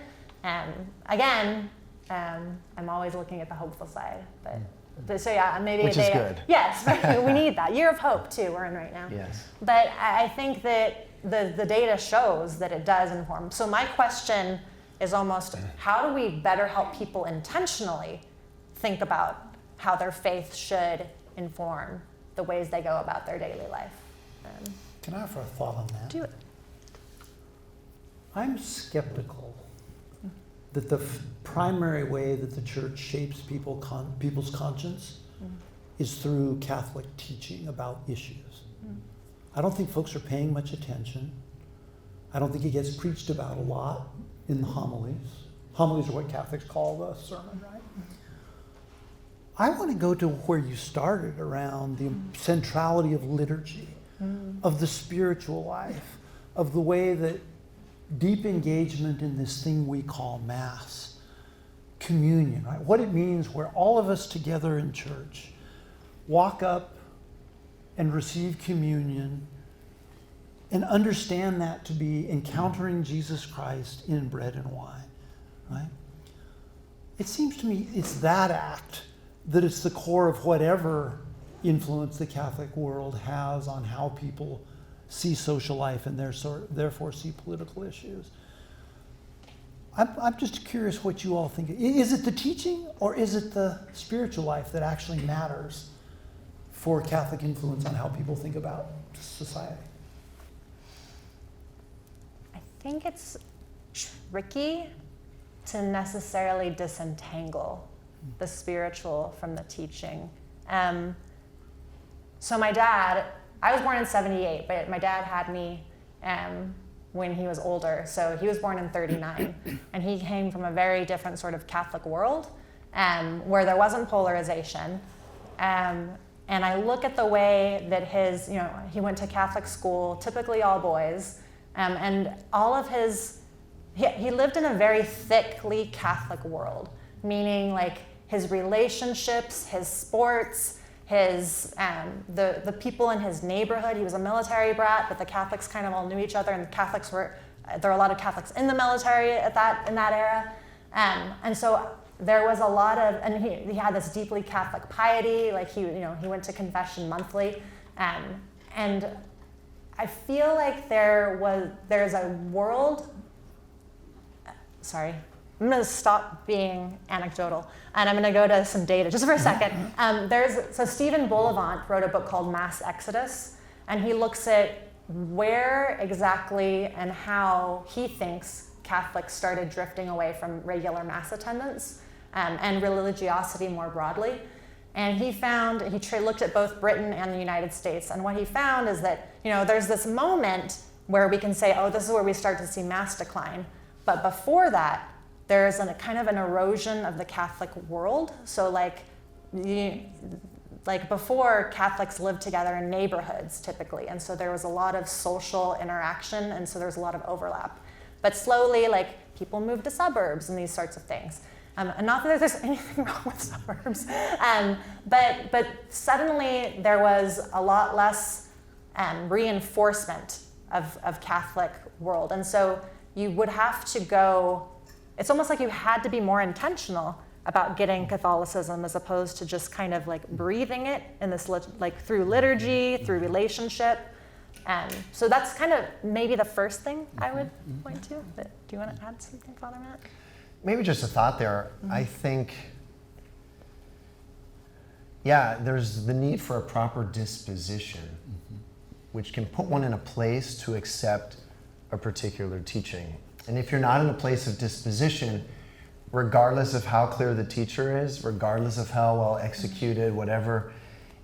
Again, I'm always looking at the hopeful side, but so maybe which is good. Yes, we need that. Year of hope too. We're in right now. Yes. But I think that the data shows that it does inform. So my question is almost, how do we better help people intentionally think about how their faith should inform the ways they go about their daily life? Can I offer a thought on that? Do it. I'm skeptical that the primary way that the church shapes people's conscience is through Catholic teaching about issues. I don't think folks are paying much attention. I don't think it gets preached about a lot in the homilies. Homilies are what Catholics call the sermon, right? I want to go to where you started, around the centrality of liturgy, of the spiritual life, of the way that deep engagement in this thing we call Mass, communion, right? What it means where all of us together in church walk up and receive communion and understand that to be encountering Jesus Christ in bread and wine, right? It seems to me it's that act that is the core of whatever influence the Catholic world has on how people see social life and therefore see political issues. I'm just curious what you all think. Is it the teaching, or is it the spiritual life that actually matters for Catholic influence on how people think about society? I think it's tricky to necessarily disentangle the spiritual from the teaching. So my dad, I was born in 78, but my dad had me when he was older. So he was born in 39, and he came from a very different sort of Catholic world where there wasn't polarization. And I look at the way that he went to Catholic school, typically all boys, and all of he lived in a very thickly Catholic world, meaning like his relationships, his sports, the people in his neighborhood. He was a military brat, but the Catholics kind of all knew each other, and there were a lot of Catholics in the military in that era. And so there was a lot of, and he had this deeply Catholic piety, like he went to confession monthly. And I feel like there's a world, sorry, I'm going to stop being anecdotal, and I'm going to go to some data just for a second. So Stephen Bullivant wrote a book called Mass Exodus, and he looks at where exactly and how he thinks Catholics started drifting away from regular Mass attendance and religiosity more broadly. And he looked at both Britain and the United States, and what he found is that there's this moment where we can say, oh, this is where we start to see Mass decline. But before that, there's a kind of an erosion of the Catholic world. So like before, Catholics lived together in neighborhoods typically, and so there was a lot of social interaction, and so there was a lot of overlap. But slowly, like, people moved to suburbs and these sorts of things. And not that there's anything wrong with suburbs, but suddenly there was a lot less reinforcement of Catholic world, and so you would have to go. It's almost like you had to be more intentional about getting Catholicism as opposed to just kind of like breathing it in this, like through liturgy, through relationship. So that's kind of maybe the first thing I would point to. But do you want to add something, Father Matt? Maybe just a thought there. I think, there's the need for a proper disposition, which can put one in a place to accept a particular teaching. And if you're not in a place of disposition, regardless of how clear the teacher is, regardless of how well executed, whatever,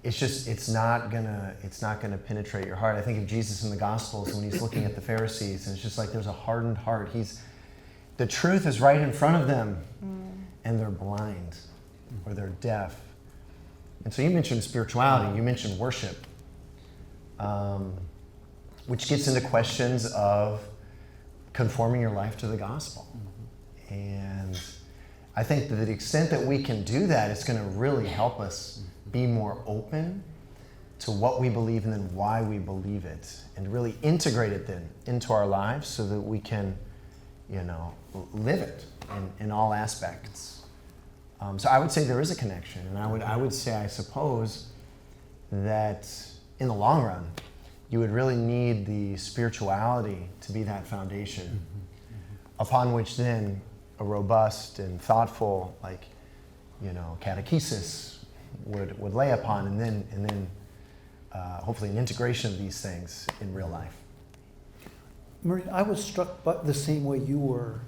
it's not gonna penetrate your heart. I think of Jesus in the Gospels when he's looking at the Pharisees, and it's just like there's a hardened heart. The truth is right in front of them, and they're blind or they're deaf. And so you mentioned spirituality, you mentioned worship, which gets into questions of conforming your life to the gospel. And I think that to the extent that we can do that, it's going to really help us be more open to what we believe and then why we believe it, and really integrate it then into our lives so that we can, live it in all aspects. So I would say there is a connection, and I would say, I suppose, that in the long run, you would really need the spirituality to be that foundation upon which then a robust and thoughtful, catechesis would lay upon, and then hopefully an integration of these things in real life. Maureen, I was struck by the same way you were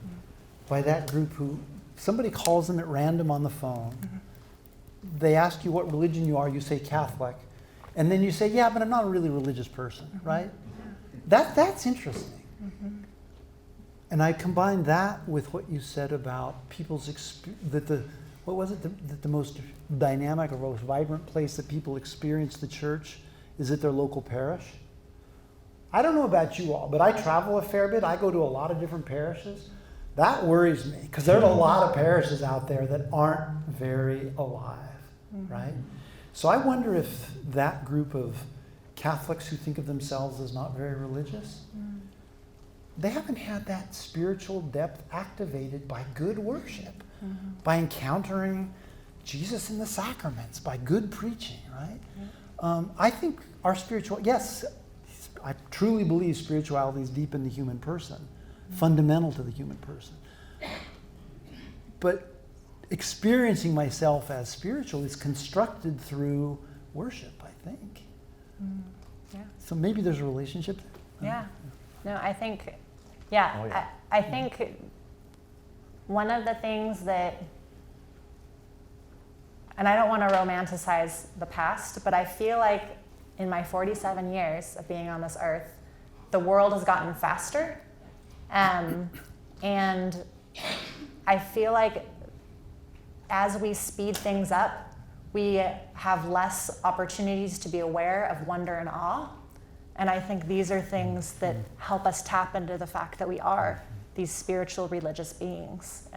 by that group who, somebody calls them at random on the phone. They ask you what religion you are, you say Catholic. And then you say, yeah, but I'm not a really religious person, right? That's interesting. And I combine that with what you said about people's that the most dynamic or most vibrant place that people experience the church is at their local parish. I don't know about you all, but I travel a fair bit. I go to a lot of different parishes. That worries me because there's a lot of parishes out there that aren't very alive, right? So I wonder if that group of Catholics who think of themselves as not very religious, they haven't had that spiritual depth activated by good worship, by encountering Jesus in the sacraments, by good preaching, right? I think our yes, I truly believe spirituality is deep in the human person, fundamental to the human person. But experiencing myself as spiritual is constructed through worship, I think. Yeah. So maybe there's a relationship there. Yeah. No, I think, I think one of the things that, and I don't want to romanticize the past, but I feel like in my 47 years of being on this earth, the world has gotten faster. And I feel like as we speed things up, we have less opportunities to be aware of wonder and awe. And I think these are things that help us tap into the fact that we are these spiritual religious beings.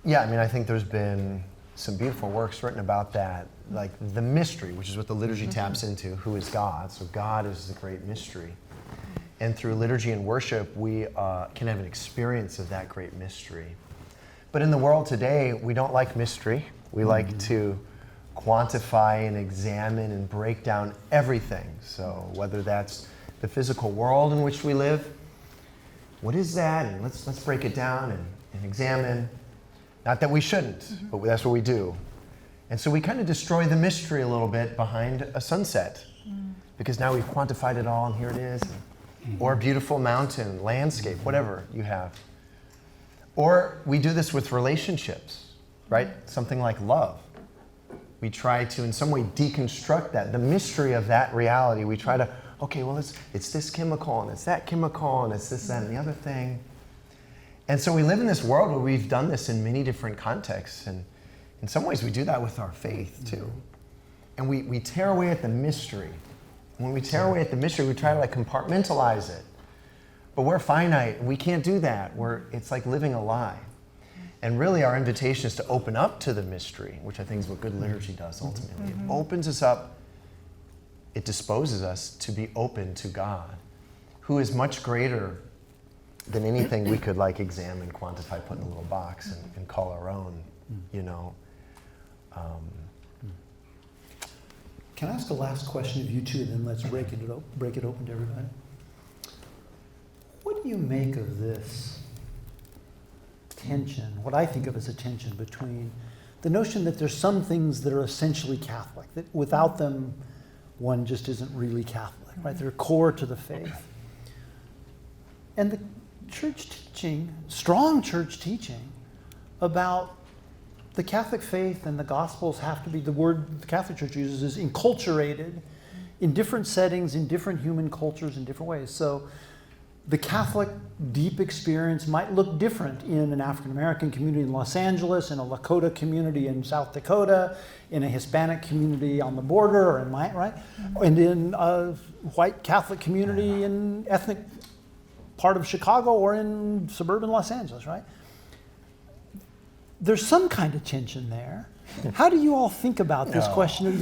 Yeah, I mean, I think there's been some beautiful works written about that, like the mystery, which is what the liturgy taps into. Who is God? So God is the great mystery. And through liturgy and worship, we can have an experience of that great mystery. But in the world today, we don't like mystery. We like to quantify and examine and break down everything. So whether that's the physical world in which we live, what is that? And let's break it down and examine. Not that we shouldn't, but that's what we do. And so we kind of destroy the mystery a little bit behind a sunset, because now we've quantified it all and here it is. Or a beautiful mountain, landscape, whatever you have. Or we do this with relationships, right? Something like love. We try to, in some way, deconstruct that, the mystery of that reality. We try to, okay, well, it's this chemical, and it's that chemical, and it's this, that, and the other thing. And so we live in this world where we've done this in many different contexts, and in some ways we do that with our faith, too. And we tear away at the mystery. When we tear away at the mystery, we try to compartmentalize it. But we're finite, and we can't do that. It's like living a lie. And really our invitation is to open up to the mystery, which I think is what good liturgy does ultimately. It opens us up, it disposes us to be open to God, who is much greater than anything we could examine, quantify, put in a little box and call our own, Can I ask a last question of you two, and then let's break it open to everybody? What do you make of this tension, what I think of as a tension between the notion that there's some things that are essentially Catholic, that without them one just isn't really Catholic, right? They're core to the faith. And the church teaching, strong church teaching, about the Catholic faith and the Gospels have to be, the word the Catholic Church uses is enculturated in different settings, in different human cultures, in different ways. So the Catholic deep experience might look different in an African American community in Los Angeles, in a Lakota community in South Dakota, in a Hispanic community on the border, and in a white Catholic community in ethnic part of Chicago or in suburban Los Angeles, right? There's some kind of tension there. How do you all think about this question of,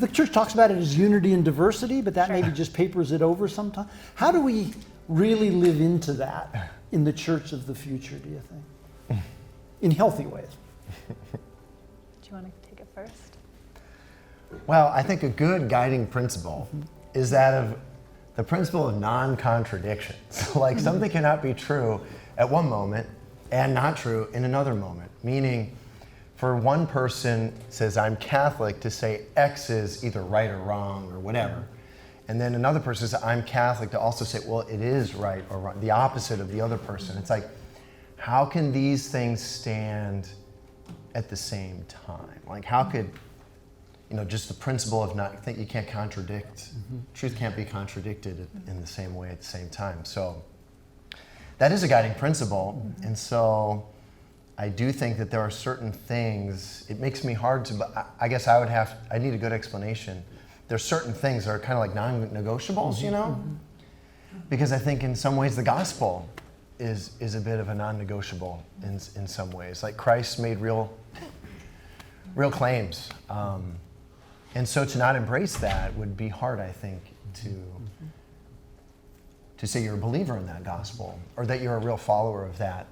the church talks about it as unity and diversity, but that maybe just papers it over sometimes. How do we really live into that in the church of the future, do you think? In healthy ways. Do you want to take it first? Well, I think a good guiding principle is that of the principle of non-contradiction. So something cannot be true at one moment and not true in another moment. Meaning, for one person says, I'm Catholic, to say X is either right or wrong or whatever. And then another person says, I'm Catholic, to also say, well, it is right or wrong, the opposite of the other person. It's like, how can these things stand at the same time? Like, how could, just the principle of not, I think you can't contradict, truth can't be contradicted in the same way at the same time. So that is a guiding principle. And so I do think that there are certain things, it makes me hard to, but I guess I need a good explanation. There's certain things that are kind of like non-negotiables, because I think in some ways the gospel is a bit of a non-negotiable in some ways. Like Christ made real claims. And so to not embrace that would be hard, I think, to say you're a believer in that gospel, or that you're a real follower of that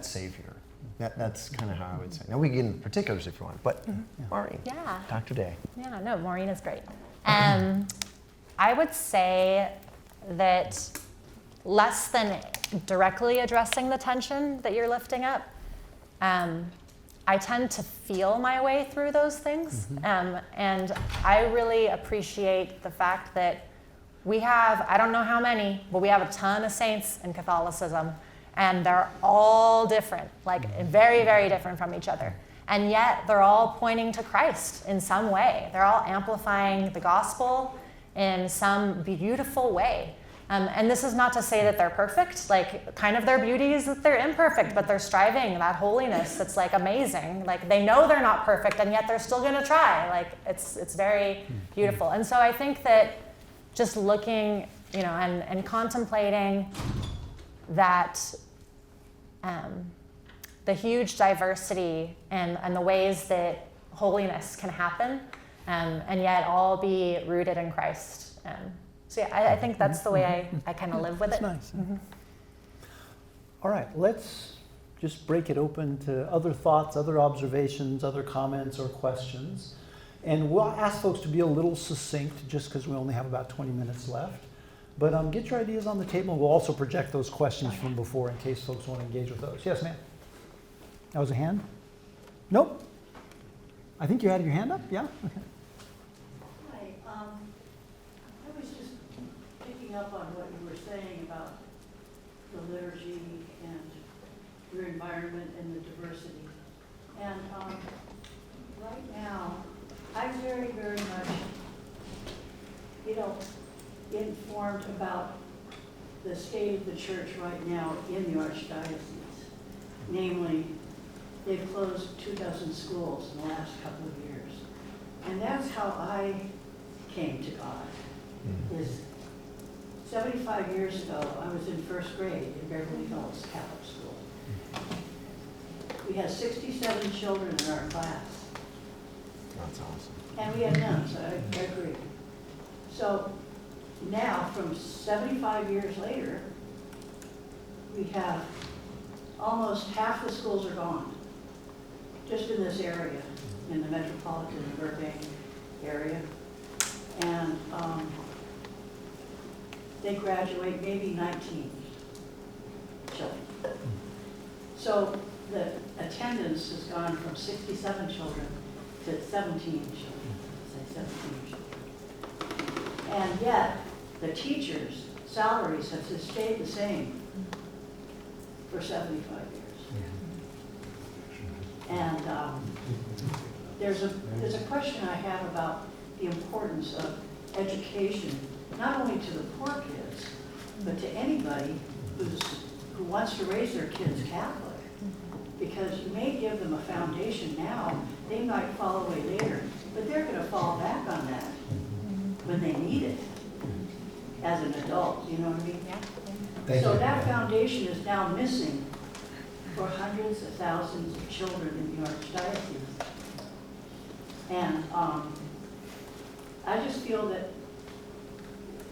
Savior. That's kind of how I would say. Now we can get into particulars if you want, but Maureen, Dr. Day. Yeah, no, Maureen is great. I would say that less than directly addressing the tension that you're lifting up, I tend to feel my way through those things. And I really appreciate the fact that we have, I don't know how many, but we have a ton of saints in Catholicism. And they're all different, like very, very different from each other. And yet they're all pointing to Christ in some way. They're all amplifying the gospel in some beautiful way. And this is not to say that they're perfect. Like, kind of their beauty is that they're imperfect, but they're striving that holiness that's like amazing. Like, they know they're not perfect, and yet they're still going to try. Like, it's very beautiful. And so I think that just looking, and contemplating that the huge diversity and the ways that holiness can happen, and yet all be rooted in Christ. So yeah, I think that's the way I kind of live with it. That's nice. All right, let's just break it open to other thoughts, other observations, other comments or questions. And we'll ask folks to be a little succinct just because we only have about 20 minutes left. But get your ideas on the table. We'll also project those questions from before in case folks want to engage with those. Yes, ma'am. That was a hand? Nope. I think you had your hand up? Yeah? Okay. Hi. I was just picking up on what you were saying about the liturgy and your environment and the diversity. And right now, I'm very, very much, informed about the state of the church right now in the Archdiocese. Namely, they've closed 24 schools in the last couple of years. And that's how I came to God. Is 75 years ago, I was in first grade in Beverly Hills Catholic School. We had 67 children in our class. That's awesome. And we had nuns, I agree. So now, from 75 years later, we have almost half the schools are gone, just in this area, in the metropolitan Burbank area. And they graduate maybe 19 children. So the attendance has gone from 67 children to 17 children, say 17 children. And yet, the teachers' salaries have just stayed the same for 75 years. And there's a question I have about the importance of education, not only to the poor kids, but to anybody who wants to raise their kids Catholic. Because you may give them a foundation now, they might fall away later, but they're going to fall back on that when they need it as an adult, you know what I mean? Yeah. So that foundation is now missing for hundreds of thousands of children in the Archdiocese. And I just feel that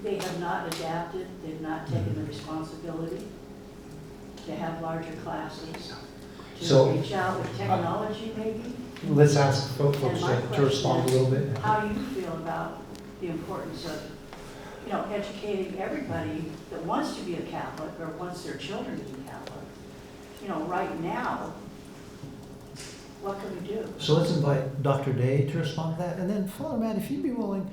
they have not adapted, they've not taken the responsibility to have larger classes, to reach out with technology maybe. Let's ask folks And my to respond a little bit. How do you feel about the importance of, educating everybody that wants to be a Catholic or wants their children to be Catholic? Right now, what can we do? So let's invite Dr. Day to respond to that. And then Father Matt, if you'd be willing,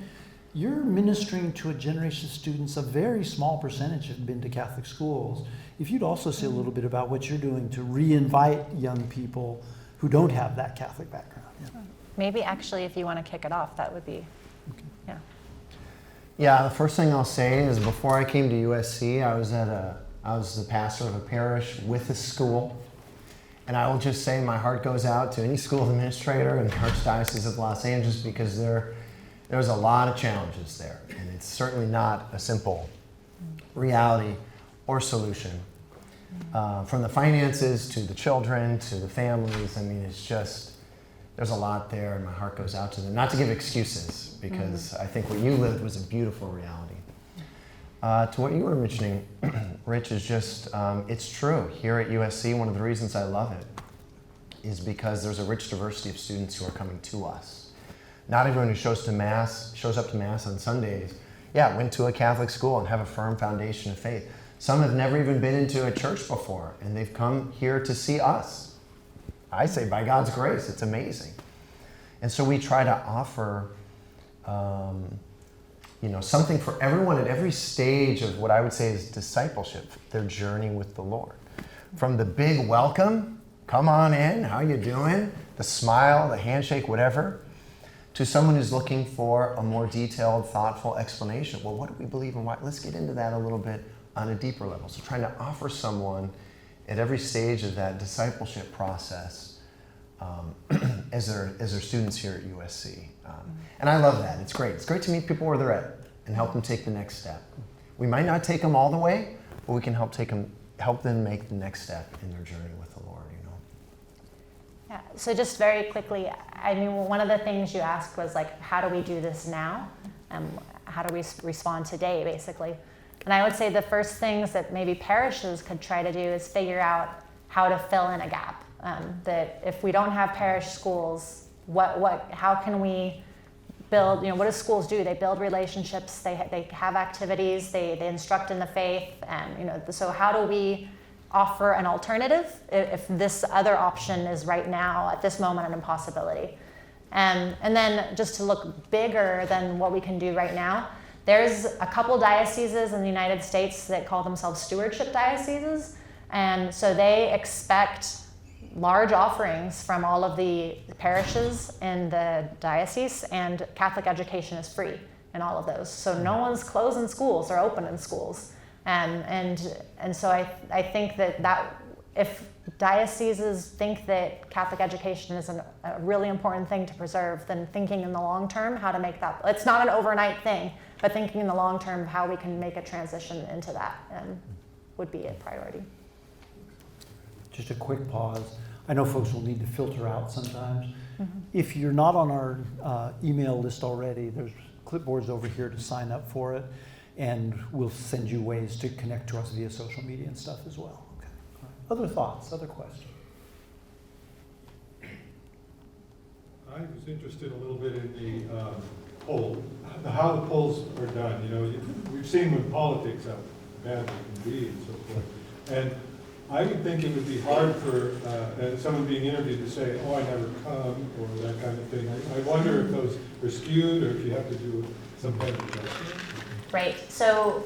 you're ministering to a generation of students, a very small percentage have been to Catholic schools. If you'd also say a little bit about what you're doing to re-invite young people who don't have that Catholic background. Yeah. Maybe actually, if you want to kick it off, that would be, yeah. Yeah, the first thing I'll say is before I came to USC, I was the pastor of a parish with a school. And I will just say my heart goes out to any school administrator in the Archdiocese of Los Angeles, because there's a lot of challenges there. And it's certainly not a simple reality or solution. From the finances to the children to the families, I mean, it's just, there's a lot there, and my heart goes out to them. Not to give excuses, because I think what you lived was a beautiful reality. To what you were mentioning, Rich, is just, it's true. Here at USC, one of the reasons I love it is because there's a rich diversity of students who are coming to us. Not everyone who shows up to Mass on Sundays, went to a Catholic school and have a firm foundation of faith. Some have never even been into a church before, and they've come here to see us. I say, by God's grace, it's amazing. And so we try to offer something for everyone at every stage of what I would say is discipleship, their journey with the Lord. From the big welcome, come on in, how you doing? The smile, the handshake, whatever, to someone who's looking for a more detailed, thoughtful explanation. Well, what do we believe and why? Let's get into that a little bit on a deeper level. So trying to offer someone at every stage of that discipleship process as their students here at USC. And I love that. It's great. It's great to meet people where they're at and help them take the next step. We might not take them all the way, but we can help them make the next step in their journey with the Lord, Yeah, so just very quickly, I mean, one of the things you asked was like, how do we do this now? How do we respond today, basically? And I would say the first things that maybe parishes could try to do is figure out how to fill in a gap. That if we don't have parish schools, how can we build, what do schools do? They build relationships, they have activities, they instruct in the faith, and so how do we offer an alternative if this other option is right now, at this moment, an impossibility? And then just to look bigger than what we can do right now, there's a couple dioceses in the United States that call themselves stewardship dioceses, and so they expect large offerings from all of the parishes in the diocese, and Catholic education is free in all of those. So no one's closing schools or opening schools. And so I think that if dioceses think that Catholic education is a really important thing to preserve, then thinking in the long term how to make that, it's not an overnight thing, but thinking in the long term of how we can make a transition into that would be a priority. Just a quick pause. I know folks will need to filter out sometimes. If you're not on our email list already, there's clipboards over here to sign up for it, and we'll send you ways to connect to us via social media and stuff as well. Okay. All right. Other thoughts, other questions? I was interested a little bit in the poll, how the polls are done. We've seen with politics how bad they can be and so forth. And I would think it would be hard for someone being interviewed to say, oh, I never come, or that kind of thing. I wonder if those are skewed, or if you have to do some kind of adjustment. Right, so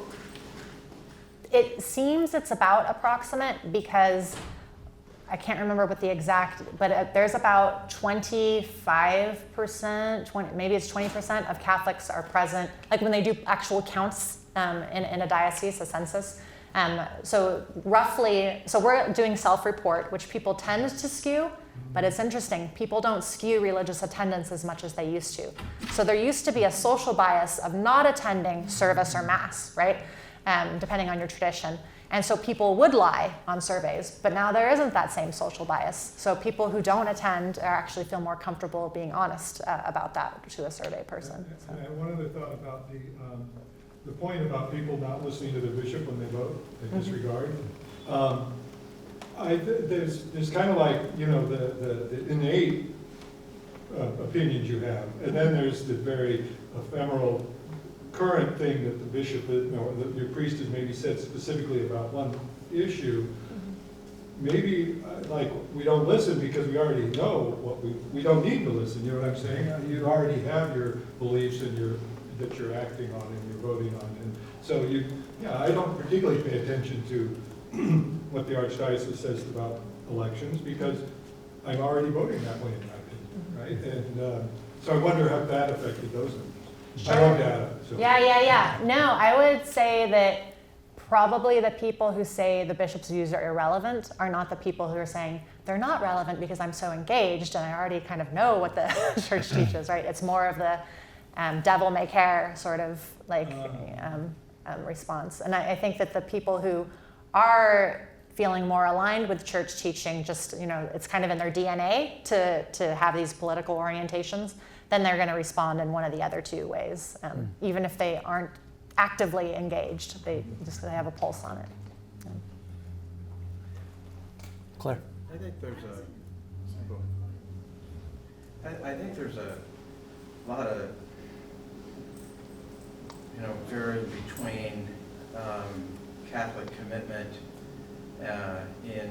it seems it's about approximate, because I can't remember what the exact, but there's about 25%, maybe it's 20% of Catholics are present, like when they do actual counts in a diocese, a census. So roughly, so we're doing self-report, which people tend to skew, but it's interesting. People don't skew religious attendance as much as they used to. So there used to be a social bias of not attending service or mass, right? Depending on your tradition. And so people would lie on surveys, but now there isn't that same social bias. So people who don't attend actually feel more comfortable being honest about that to a survey person. So. And one other thought about the point about people not listening to the bishop when they vote, they disregard. There's kind of like, the innate opinions you have, and then there's the very ephemeral current thing that the bishop or your priest has maybe said specifically about one issue. Maybe like we don't listen because we already know what we don't need to listen, you know what I'm saying? You already have your beliefs and your that you're acting on and you're voting on. And so I don't particularly pay attention to what the Archdiocese says about elections because I'm already voting that way in my opinion, right? And so I wonder how that affected those numbers. Sure. I love data. So. Yeah. No, I would say that probably the people who say the bishop's views are irrelevant are not the people who are saying they're not relevant because I'm so engaged and I already kind of know what the church teaches, right? It's more of the devil may care sort of like response. And I think that the people who are feeling more aligned with church teaching, just, it's kind of in their DNA to have these political orientations, then they're going to respond in one of the other two ways, even if they aren't actively engaged. They have a pulse on it. Claire. I think there's a lot of varying between Catholic commitment in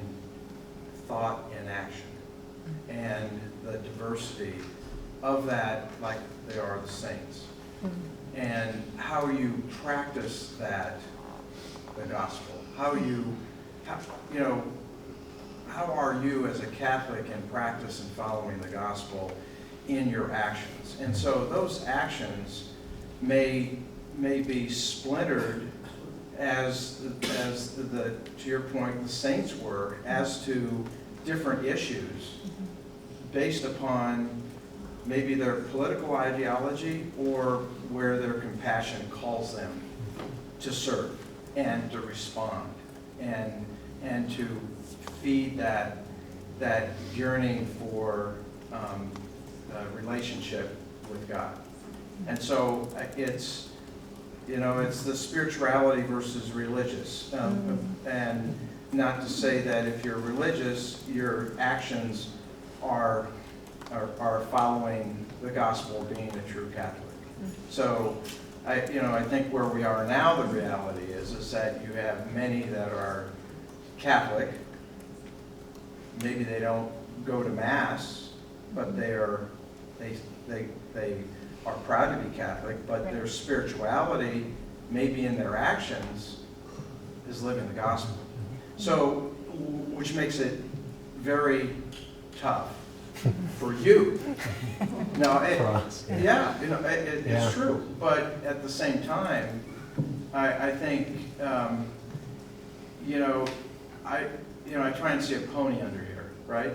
thought and action, and the diversity of that, like they are the saints, and how you practice that, the gospel. How are you as a Catholic in practice and following the gospel in your actions? And so those actions may be splintered as the to your point, the saints were, as to different issues based upon maybe their political ideology or where their compassion calls them to serve and to respond and to feed that yearning for relationship with God. And so it's the spirituality versus religious, and not to say that if you're religious, your actions are following the gospel, being a true Catholic. So I think where we are now, the reality is that you have many that are Catholic. Maybe they don't go to Mass, but they are proud to be Catholic, but their spirituality, maybe in their actions, is living the gospel. So, which makes it very tough for you. No, it's true. But at the same time, I think I try and see a pony under here, right?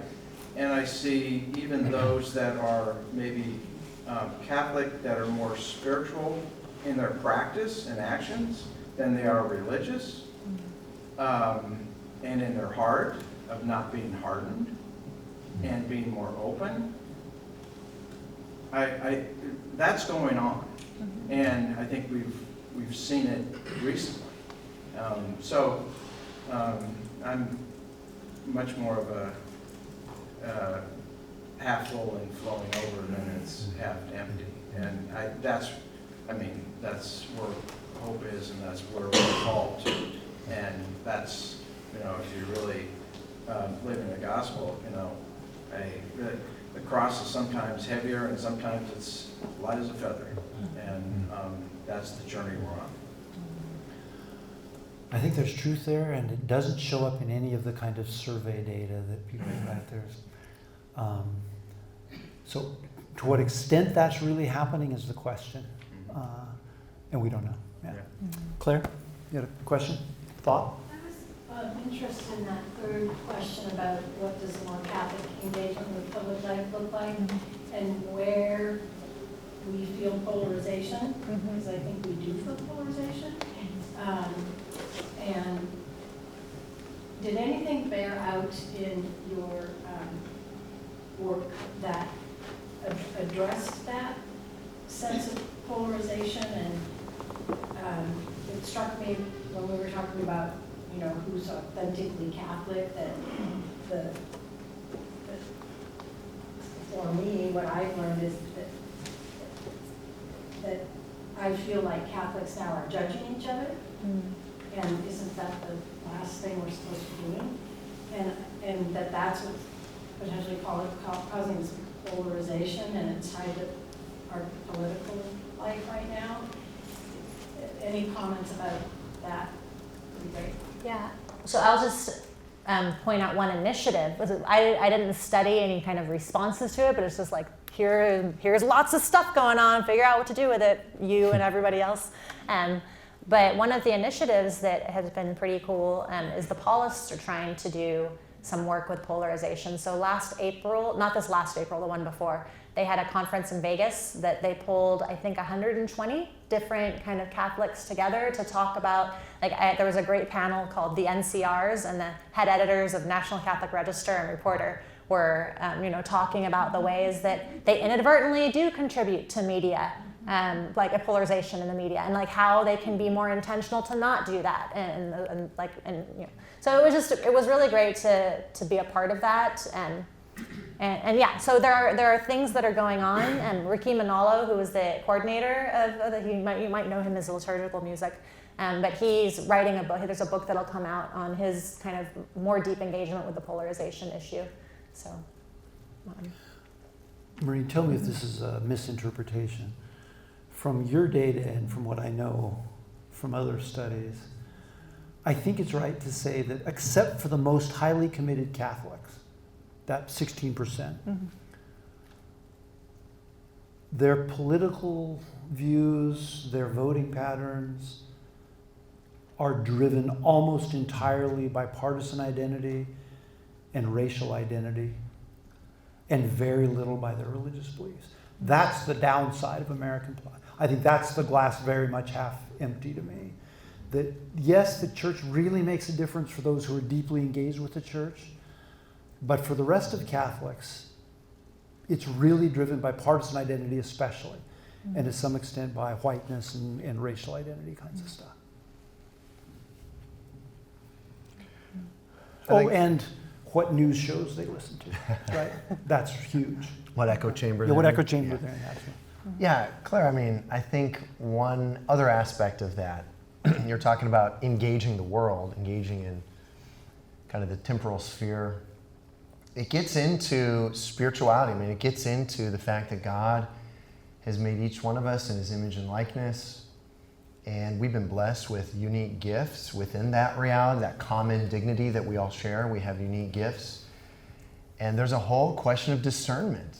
And I see even those that are maybe Catholic that are more spiritual in their practice and actions than they are religious, and in their heart of not being hardened and being more open. That's going on, and I think we've seen it recently. I'm much more of a half full and flowing over than it's half empty, and that's where hope is, and that's where we're called to, and that's if you really live in the gospel, the cross is sometimes heavier and sometimes it's light as a feather, and that's the journey we're on. I think there's truth there, and it doesn't show up in any of the kind of survey data that people have out there. So to what extent that's really happening is the question, and we don't know. Yeah. Claire, you had a question? Thought? I was interested in that third question about what does more Catholic engagement with public life look like, and where we feel polarization, because I think we do feel polarization. And did anything bear out in your work that addressed that sense of polarization? And it struck me when we were talking about, who's authentically Catholic, that for me, what I've learned is that I feel like Catholics now are judging each other. And isn't that the last thing we're supposed to be doing? And that's what's potentially causing this polarization, and it's tied to our political life right now. Any comments about that would be great. Yeah. So I'll just point out one initiative. I didn't study any kind of responses to it, but it's just like, here's lots of stuff going on. Figure out what to do with it, you and everybody else. But one of the initiatives that has been pretty cool is the Paulists are trying to do some work with polarization. So last April, not this last April, the one before, they had a conference in Vegas that they pulled, I think, 120 different kind of Catholics together to talk about, there was a great panel called the NCRs, and the head editors of National Catholic Register and Reporter were talking about the ways that they inadvertently do contribute to media, like a polarization in the media, and like how they can be more intentional to not do that, so it was really great to be a part of that, and yeah, so there are things that are going on, and Ricky Manalo, who is the coordinator of you might know him as liturgical music, but he's writing a book. There's a book that'll come out on his kind of more deep engagement with the polarization issue. So, Maureen, tell me if this is a misinterpretation. From your data and from what I know from other studies, I think it's right to say that except for the most highly committed Catholics, that 16%, their political views, their voting patterns are driven almost entirely by partisan identity and racial identity, and very little by their religious beliefs. That's the downside of American plot. I think that's the glass very much half empty to me. That yes, the church really makes a difference for those who are deeply engaged with the church, but for the rest of Catholics, it's really driven by partisan identity especially, and to some extent by whiteness and racial identity kinds of stuff. And what news shows they listen to, right? That's huge. What echo chamber? Yeah, what echo chamber they're in, absolutely. Yeah, Claire, I mean, I think one other aspect of that, you're talking about engaging the world, engaging in kind of the temporal sphere. It gets into spirituality. I mean, it gets into the fact that God has made each one of us in his image and likeness, and we've been blessed with unique gifts within that reality, that common dignity that we all share. We have unique gifts. And there's a whole question of discernment.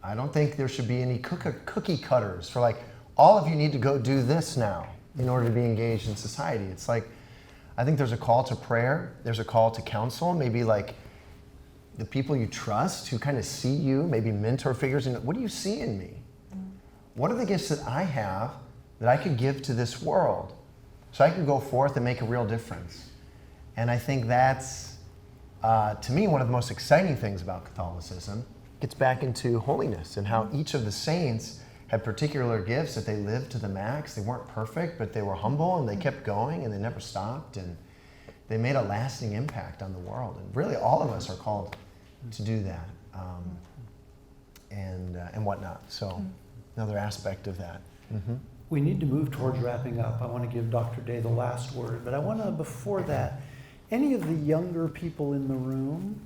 I don't think there should be any cookie cutters for like, all of you need to go do this now in order to be engaged in society. It's like, I think there's a call to prayer. There's a call to counsel, maybe like the people you trust who kind of see you, maybe mentor figures. And what do you see in me? What are the gifts that I have that I could give to this world so I could go forth and make a real difference? And I think that's, to me, one of the most exciting things about Catholicism. Gets back into holiness and how each of the saints had particular gifts that they lived to the max. They weren't perfect, but they were humble and they kept going and they never stopped, and they made a lasting impact on the world. And really all of us are called to do that and whatnot. So another aspect of that. We need to move towards wrapping up. I want to give Dr. Day the last word, but I want to, before that, any of the younger people in the room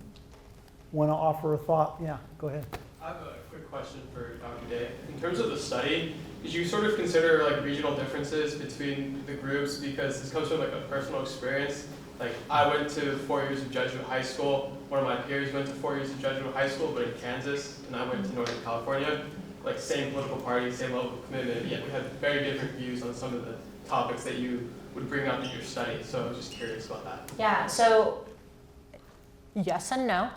want to offer a thought? Yeah, go ahead. I have a quick question for Dr. Day. In terms of the study, did you sort of consider like regional differences between the groups? Because this comes from like a personal experience. Like I went to 4 years of Jesuit high school. One of my peers went to 4 years of Jesuit high school, but in Kansas, and I went to Northern California. Like same political party, same level of commitment, yet we had very different views on some of the topics that you would bring up in your study. So I was just curious about that. Yeah, so yes and no.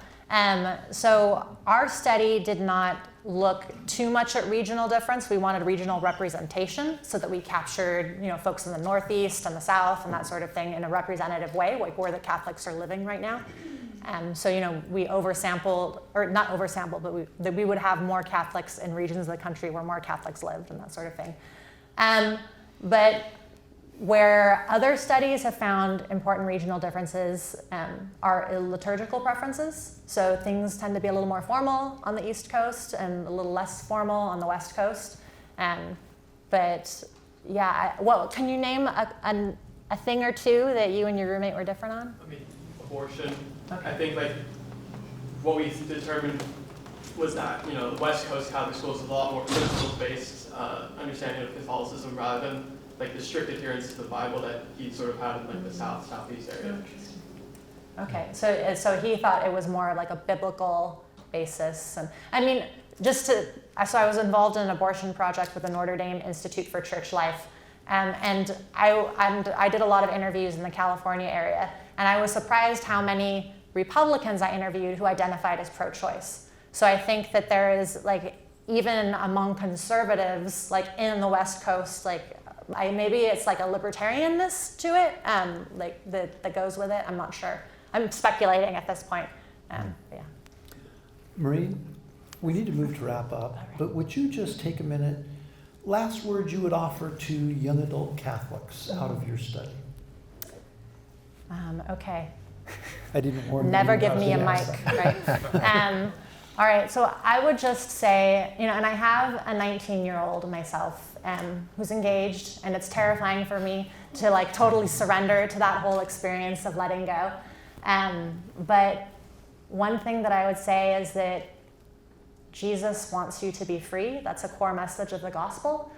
So our study did not look too much at regional difference. We wanted regional representation so that we captured, folks in the Northeast and the South and that sort of thing in a representative way, like where the Catholics are living right now. So, we oversampled, or not oversampled, but we would have more Catholics in regions of the country where more Catholics lived and that sort of thing. But where other studies have found important regional differences are liturgical preferences. So things tend to be a little more formal on the East Coast and a little less formal on the West Coast. But yeah, well, can you name a thing or two that you and your roommate were different on? I mean, abortion. Okay. I think like what we determined was that, you know, the West Coast Catholic schools is a lot more principle-based understanding of Catholicism rather than like the strict adherence to the Bible that he sort of had in like the southeast area. Okay, so he thought it was more like a biblical basis. And I mean, so I was involved in an abortion project with the Notre Dame Institute for Church Life. And I did a lot of interviews in the California area, and I was surprised how many Republicans I interviewed who identified as pro-choice. So I think that there is, like, even among conservatives, like in the West Coast, like maybe it's like a libertarianness to it, like that goes with it. I'm not sure. I'm speculating at this point. Yeah. Maureen, we need to move to wrap up, but would you just take a minute? Last words you would offer to young adult Catholics out of your study? Okay. I didn't warn you. Never give me a mic, right? All right, so I would just say, you know, and I have a 19-year-old myself who's engaged, and it's terrifying for me to like totally surrender to that whole experience of letting go. But one thing that I would say is that Jesus wants you to be free. That's a core message of the gospel,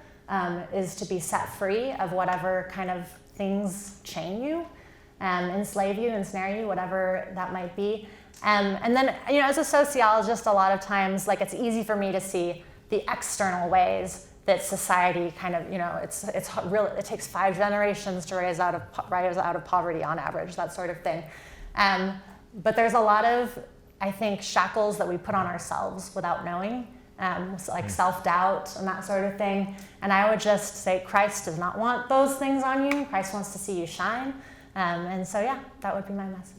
is to be set free of whatever kind of things chain you, enslave you, ensnare you, whatever that might be. And then, you know, as a sociologist, a lot of times, like, it's easy for me to see the external ways that society kind of, you know, it's really, it takes 5 generations to rise out of poverty on average, that sort of thing. But there's a lot of, I think, shackles that we put on ourselves without knowing, like self-doubt and that sort of thing. And I would just say Christ does not want those things on you. Christ wants to see you shine. And so, yeah, that would be my message.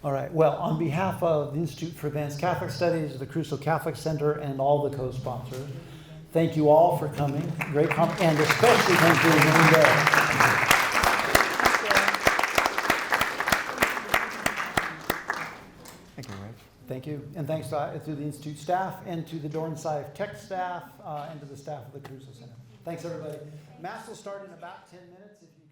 All right. Well, on behalf of the Institute for Advanced Catholic Studies, the Crusoe Catholic Center, and all the co-sponsors, thank you all for coming. Great and especially thank you, Linda. Thank you. And thanks to the Institute staff and to the Dornsife Tech staff and to the staff of the Crusoe Center. Thanks, everybody. Mass will start in about 10 minutes. If you